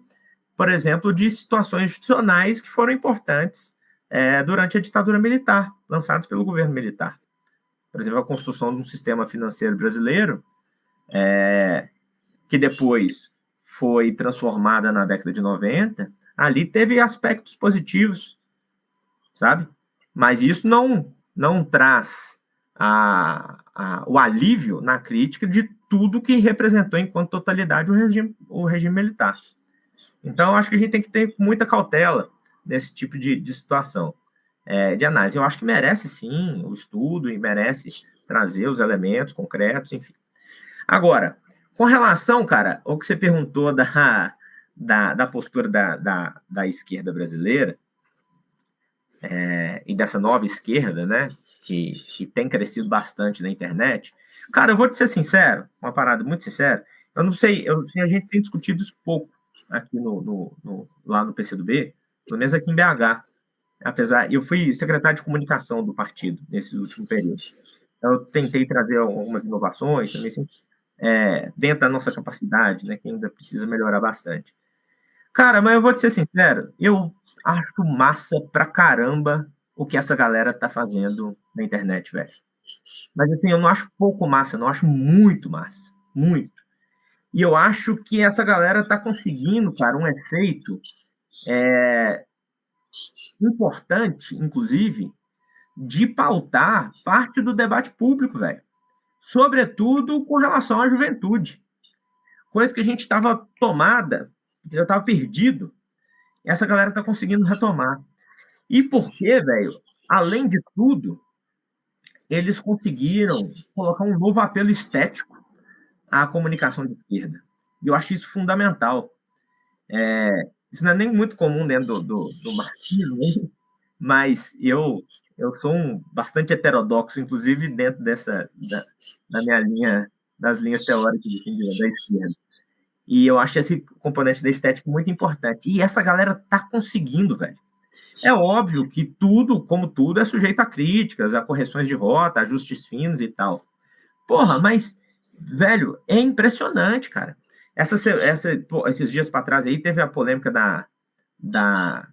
por exemplo, de situações institucionais que foram importantes durante a ditadura militar, lançadas pelo governo militar. Por exemplo, a construção de um sistema financeiro brasileiro, que depois foi transformada na década de 90, ali teve aspectos positivos, sabe? Mas isso não traz o alívio na crítica de tudo que representou enquanto totalidade o regime militar. Então, acho que a gente tem que ter muita cautela nesse tipo de situação de análise. Eu acho que merece, sim, o estudo e merece trazer os elementos concretos, enfim. Agora, com relação, cara, ao que você perguntou da postura da esquerda brasileira, e dessa nova esquerda, né, que tem crescido bastante na internet, cara, eu vou te ser sincero, uma parada muito sincera, eu não sei, a gente tem discutido isso pouco aqui lá no PCdoB, pelo menos aqui em BH, eu fui secretário de comunicação do partido nesse último período, então eu tentei trazer algumas inovações também, assim, dentro da nossa capacidade, né, que ainda precisa melhorar bastante. Cara, mas eu vou te ser sincero, eu acho massa pra caramba o que essa galera tá fazendo na internet, velho. Mas assim, eu não acho pouco massa, eu não acho muito massa. Muito. E eu acho que essa galera tá conseguindo, cara, um efeito importante, inclusive, de pautar parte do debate público, velho. Sobretudo com relação à juventude. Coisa que a gente estava tomada já estava perdido. Essa galera está conseguindo retomar. E por quê, velho? Além de tudo, eles conseguiram colocar um novo apelo estético à comunicação de esquerda. E eu acho isso fundamental. Isso não é nem muito comum dentro do marxismo, mas eu sou bastante heterodoxo, inclusive dentro da minha linha, das linhas teóricas da esquerda. E eu acho esse componente da estética muito importante. E essa galera tá conseguindo, velho. É óbvio que tudo, como tudo, é sujeito a críticas, a correções de rota, ajustes finos e tal. Porra, mas, velho, é impressionante, cara. Esses dias para trás aí teve a polêmica da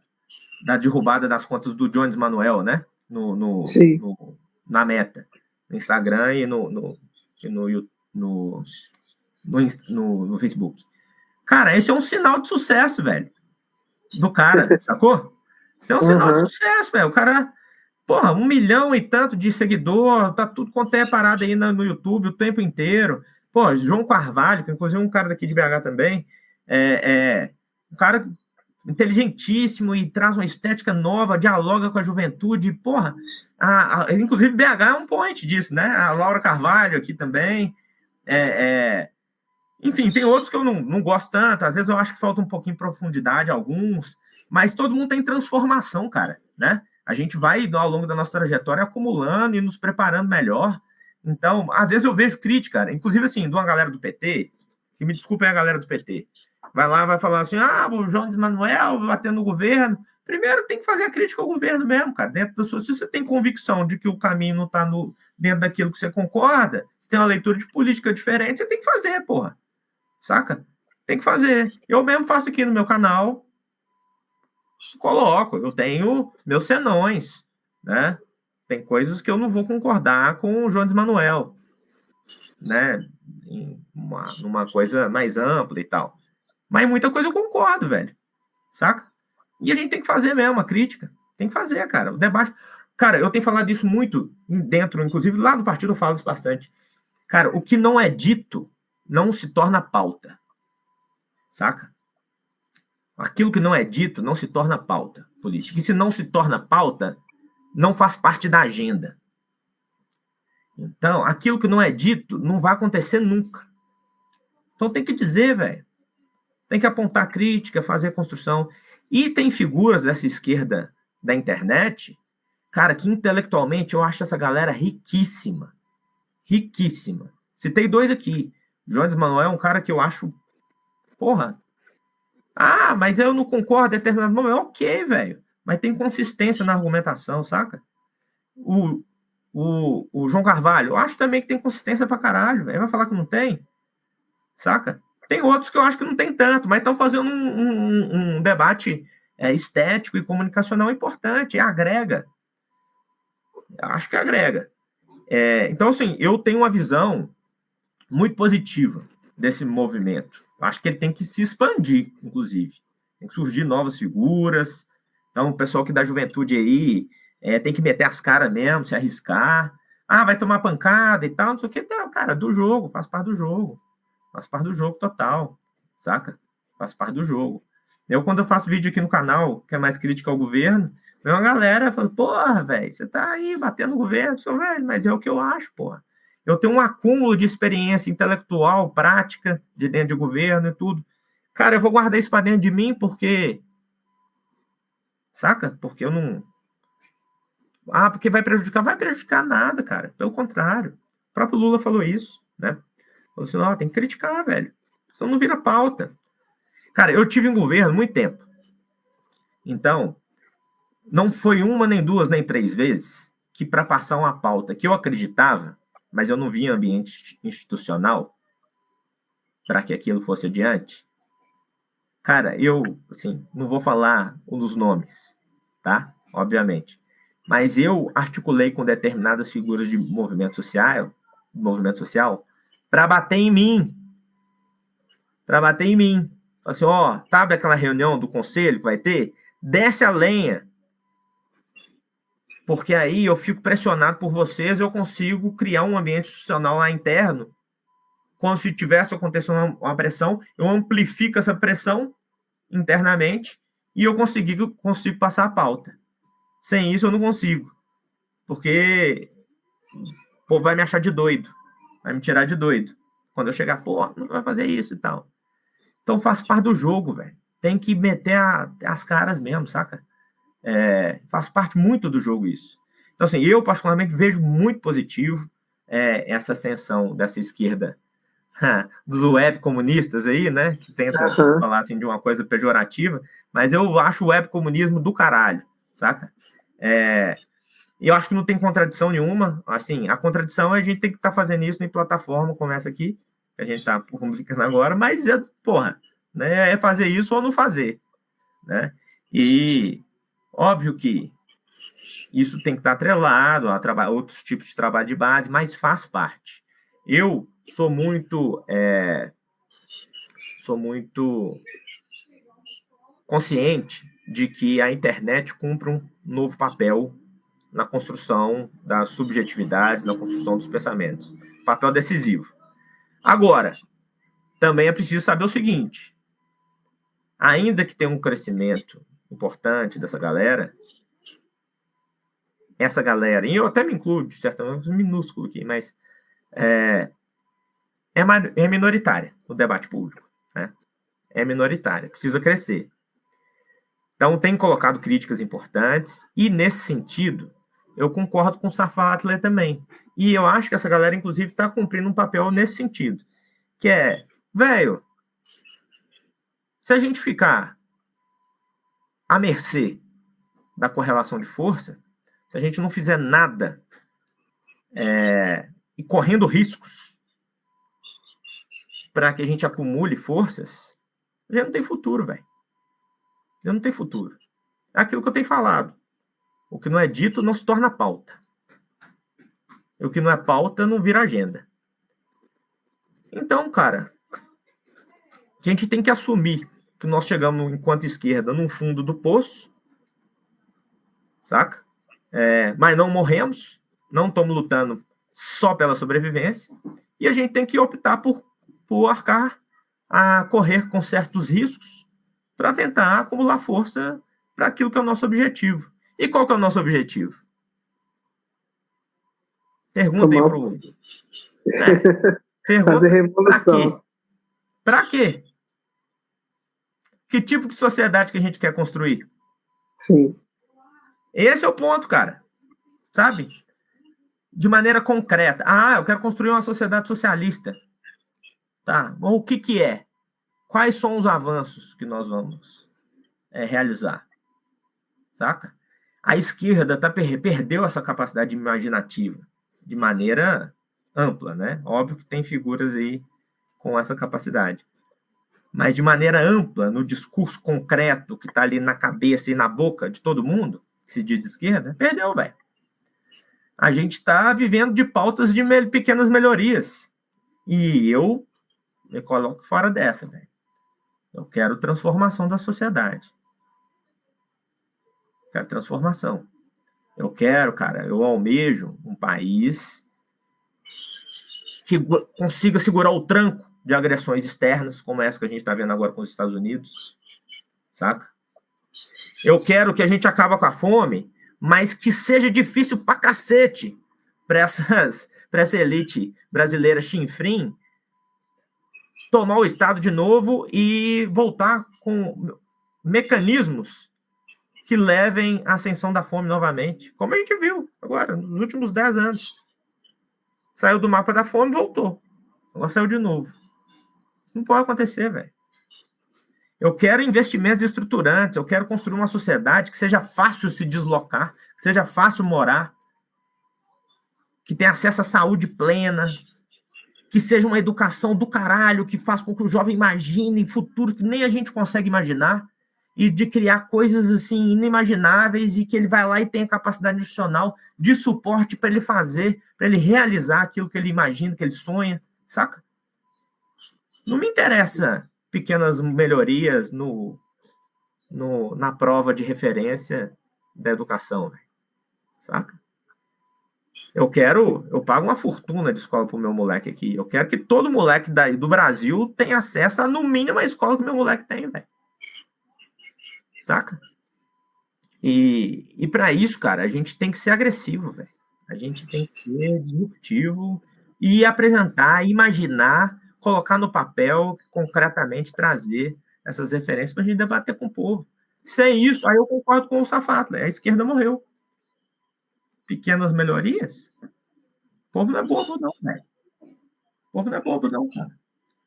derrubada das contas do Jones Manuel, né? Na Meta, no Instagram e no Facebook. Cara, esse é um sinal de sucesso, velho. Do cara, sacou? Isso é um sinal de sucesso, velho. O cara, porra, 1 milhão e tanto de seguidor, tá tudo quanto é parado aí no YouTube o tempo inteiro. Pô, João Carvalho, que inclusive é um cara daqui de BH também, um cara inteligentíssimo e traz uma estética nova, dialoga com a juventude. Porra, inclusive BH é um point disso, né? A Laura Carvalho aqui também. Enfim, tem outros que eu não gosto tanto. Às vezes eu acho que falta um pouquinho de profundidade alguns, mas todo mundo tem transformação, cara, né? A gente vai, ao longo da nossa trajetória, acumulando e nos preparando melhor. Então, às vezes eu vejo crítica, cara, inclusive assim, de uma galera do PT, que me desculpem a galera do PT, vai lá, vai falar assim, o Jones Manuel batendo no governo. Primeiro tem que fazer a crítica ao governo mesmo, cara, dentro da sua... Se você tem convicção de que o caminho não está dentro daquilo que você concorda, se tem uma leitura de política diferente, você tem que fazer, porra. Saca? Tem que fazer. Eu mesmo faço aqui no meu canal, coloco, eu tenho meus senões, né? Tem coisas que eu não vou concordar com o Jones Manuel, né? Numa coisa mais ampla e tal. Mas muita coisa eu concordo, velho. Saca? E a gente tem que fazer mesmo a crítica. Tem que fazer, cara. O debate... Cara, eu tenho falado isso muito dentro, inclusive lá no partido eu falo isso bastante. Cara, o que não é dito não se torna pauta. Saca? Aquilo que não é dito não se torna pauta política. E se não se torna pauta, não faz parte da agenda. Então, aquilo que não é dito não vai acontecer nunca. Então tem que dizer, velho. Tem que apontar crítica, fazer construção. E tem figuras dessa esquerda da internet, cara, que intelectualmente eu acho essa galera riquíssima. Riquíssima. Citei 2 aqui. Jones Manuel é um cara que eu acho... Porra. Mas eu não concordo em determinado momento. Ok, velho. Mas tem consistência na argumentação, saca? O João Carvalho, eu acho também que tem consistência pra caralho, velho. Vai falar que não tem? Saca? Tem outros que eu acho que não tem tanto, mas estão fazendo um debate estético e comunicacional importante. Agrega. Eu acho que agrega. Então, assim, eu tenho uma visão muito positiva desse movimento. Eu acho que ele tem que se expandir, inclusive. Tem que surgir novas figuras. Então, o pessoal que da juventude aí tem que meter as caras mesmo, se arriscar. Vai tomar pancada e tal, não sei o que. Não, cara, do jogo, faz parte do jogo. Faz parte do jogo total, saca? Faz parte do jogo. Quando eu faço vídeo aqui no canal, que é mais crítica ao governo, vem uma galera falando, porra, velho, você tá aí batendo no governo, velho, mas é o que eu acho, porra. Eu tenho um acúmulo de experiência intelectual, prática, de dentro de governo e tudo. Cara, eu vou guardar isso pra dentro de mim porque... Saca? Porque eu não... porque vai prejudicar. Vai prejudicar nada, cara. Pelo contrário. O próprio Lula falou isso, né? Falou assim, tem que criticar, velho. Senão não vira pauta. Cara, eu tive em governo muito tempo. Então, não foi 1, nem 2, nem 3 vezes que para passar uma pauta que eu acreditava, mas eu não via em ambiente institucional para que aquilo fosse adiante. Cara, eu, assim, não vou falar um dos nomes, tá? Obviamente. Mas eu articulei com determinadas figuras de movimento social, para bater em mim. Assim, sabe aquela reunião do conselho que vai ter? Desce a lenha. Porque aí eu fico pressionado por vocês, eu consigo criar um ambiente institucional lá interno. Como se tivesse acontecendo uma pressão, eu amplifico essa pressão internamente e eu consigo passar a pauta. Sem isso eu não consigo, porque o povo vai me achar de doido, vai me tirar de doido. Quando eu chegar, pô, não vai fazer isso e tal. Então faz parte do jogo, velho. Tem que meter as caras mesmo, saca? Faz parte muito do jogo isso. Então, assim, eu particularmente vejo muito positivo essa ascensão dessa esquerda dos web comunistas aí, né? Que tenta falar assim de uma coisa pejorativa, mas eu acho o web comunismo do caralho, saca? E eu acho que não tem contradição nenhuma. Assim, a contradição é a gente tem que estar fazendo isso em plataforma como essa aqui, que a gente está publicando agora, mas né, é fazer isso ou não fazer, né? E óbvio que isso tem que estar atrelado a outros tipos de trabalho de base, mas faz parte. Eu sou muito consciente de que a internet cumpre um novo papel na construção das subjetividades, na construção dos pensamentos. Papel decisivo. Agora, também é preciso saber o seguinte, ainda que tenha um crescimento importante dessa galera, essa galera, e eu até me incluo, de certa maneira, minúsculo aqui, mas é minoritária no debate público, né? É minoritária, precisa crescer. Então, tem colocado críticas importantes, e nesse sentido, eu concordo com o Safa Atler também. E eu acho que essa galera, inclusive, está cumprindo um papel nesse sentido, que é, velho, se a gente ficar à mercê da correlação de força, se a gente não fizer nada e correndo riscos para que a gente acumule forças, já não tem futuro, velho. Já não tem futuro. É aquilo que eu tenho falado. O que não é dito não se torna pauta. E o que não é pauta não vira agenda. Então, cara, a gente tem que assumir que nós chegamos, enquanto esquerda, no fundo do poço, saca? Mas não morremos, não estamos lutando só pela sobrevivência, e a gente tem que optar por arcar a correr com certos riscos para tentar acumular força para aquilo que é o nosso objetivo. E qual que é o nosso objetivo? Pergunta aí pro... Pergunta, fazer revolução. Para quê? Que tipo de sociedade que a gente quer construir? Sim. Esse é o ponto, cara. Sabe? De maneira concreta. Eu quero construir uma sociedade socialista. Tá, bom, o que é? Quais são os avanços que nós vamos realizar? Saca? A esquerda perdeu essa capacidade imaginativa de maneira ampla, né? Óbvio que tem figuras aí com essa capacidade. Mas de maneira ampla, no discurso concreto que está ali na cabeça e na boca de todo mundo, que se diz de esquerda, perdeu, velho. A gente está vivendo de pautas de pequenas melhorias. E eu me coloco fora dessa, velho. Eu quero transformação da sociedade. Quero transformação. Eu almejo um país que consiga segurar o tranco de agressões externas, como essa que a gente está vendo agora com os Estados Unidos, saca? Eu quero que a gente acabe com a fome, mas que seja difícil pra cacete para essa elite brasileira chinfrim tomar o Estado de novo e voltar com mecanismos que levem à ascensão da fome novamente, como a gente viu agora, nos últimos 10 anos. Saiu do mapa da fome e voltou. Agora saiu de novo. Isso não pode acontecer, velho. Eu quero investimentos estruturantes, eu quero construir uma sociedade que seja fácil se deslocar, que seja fácil morar, que tenha acesso à saúde plena, que seja uma educação do caralho, que faça com que o jovem imagine futuro que nem a gente consegue imaginar, e de criar coisas assim inimagináveis e que ele vai lá e tem a capacidade institucional de suporte para ele fazer, para ele realizar aquilo que ele imagina, que ele sonha, saca? Não me interessa pequenas melhorias na prova de referência da educação, véio, saca? Eu pago uma fortuna de escola pro meu moleque aqui. Eu quero que todo moleque do Brasil tenha acesso a, no mínimo, a escola que meu moleque tem, velho. saca? E para isso, cara, a gente tem que ser agressivo, velho. A gente tem que ser disruptivo e apresentar, imaginar, colocar no papel, concretamente trazer essas referências para a gente debater com o povo. Sem isso, aí eu concordo com o Safato, a esquerda morreu. Pequenas melhorias? O povo não é bobo, não, velho. O povo não é bobo, não, cara.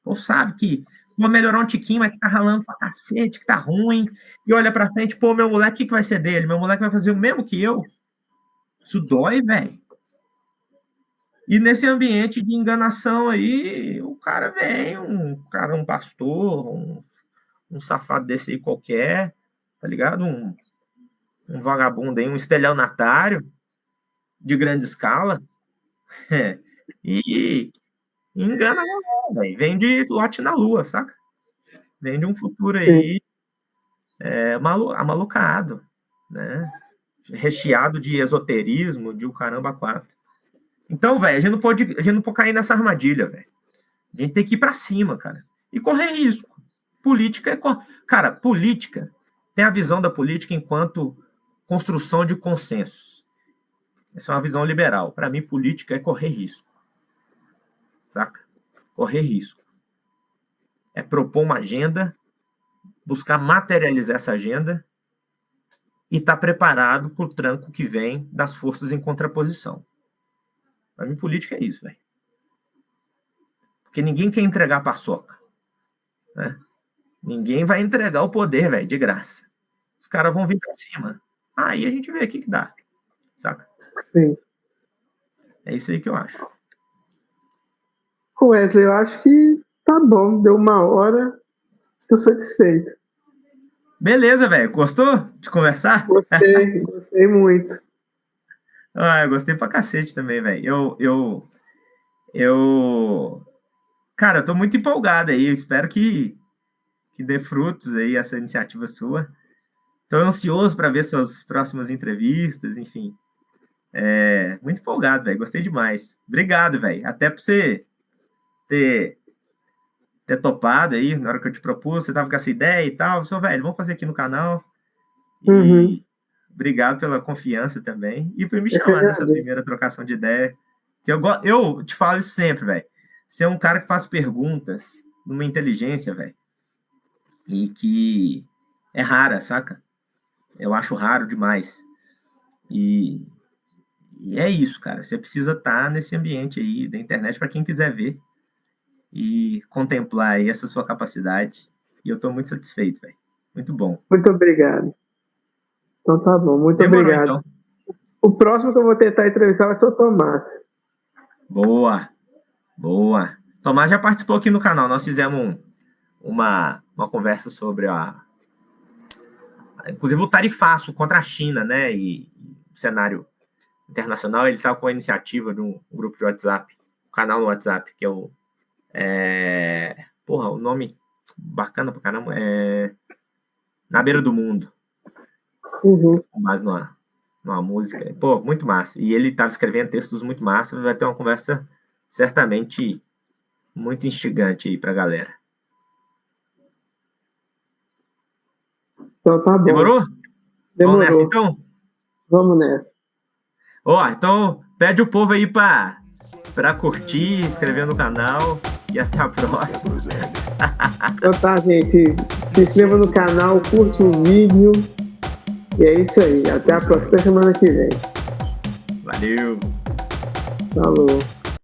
O povo sabe que vou melhorar um tiquinho, mas que tá ralando pra cacete, que tá ruim, e olha pra frente, pô, meu moleque, o que vai ser dele? Meu moleque vai fazer o mesmo que eu? Isso dói, velho. E nesse ambiente de enganação aí, o cara vem, um pastor, um safado desse aí qualquer, tá ligado? Um vagabundo aí, um estelionatário de grande escala, e engana a galera, velho. Vem de lote na lua, saca? Vem de um futuro aí amalucado, né? Recheado de esoterismo, de o caramba quatro. Então, velho, a gente não pode cair nessa armadilha, velho. A gente tem que ir pra cima, cara. E correr risco. Política é... Cara, política tem a visão da política enquanto construção de consensos. Essa é uma visão liberal. Para mim, política é correr risco. Saca? Correr risco. É propor uma agenda, buscar materializar essa agenda e estar preparado para o tranco que vem das forças em contraposição. Para mim, política é isso, velho. Porque ninguém quer entregar a paçoca. Né? Ninguém vai entregar o poder, velho, de graça. Os caras vão vir para cima. Aí a gente vê o que dá. Saca? Sim. É isso aí que eu acho. Wesley, eu acho que tá bom. Deu 1 hora. Tô satisfeito. Beleza, velho. Gostou de conversar? Gostei muito. Eu gostei pra cacete também, velho. Cara, eu tô muito empolgado aí. Eu espero que dê frutos aí essa iniciativa sua. Tô ansioso para ver suas próximas entrevistas, enfim. Muito empolgado, velho. Gostei demais. Obrigado, velho. Até por você ter topado aí na hora que eu te propus. Você tava com essa ideia e tal. Sou, velho, vamos fazer aqui no canal. E obrigado pela confiança também. E por me chamar nessa primeira trocação de ideia. Que eu te falo isso sempre, velho. Você é um cara que faz perguntas numa inteligência, velho. E que é rara, saca? Eu acho raro demais. E é isso, cara. Você precisa estar nesse ambiente aí da internet para quem quiser ver e contemplar aí essa sua capacidade. E eu tô muito satisfeito, velho. Muito bom. Muito obrigado. Então tá bom, muito Demorou, obrigado. Então. O próximo que eu vou tentar entrevistar vai ser o Tomás. Boa. Tomás já participou aqui no canal. Nós fizemos uma conversa sobre inclusive o tarifaço contra a China, né? E o cenário internacional. Ele está com a iniciativa de um grupo de WhatsApp, um canal no WhatsApp, que é o o nome bacana pra caramba é Na Beira do Mundo. Mas numa música. Pô, muito massa. E ele estava escrevendo textos muito massa. Vai ter uma conversa certamente muito instigante aí pra galera. Então tá bom. Demorou? Vamos nessa, então? Vamos nessa. Então pede o povo aí pra curtir, inscrever no canal e até a próxima. Então tá, gente. Se inscreva no canal, curte o vídeo. E é isso aí. Até a próxima semana que vem. Valeu. Falou.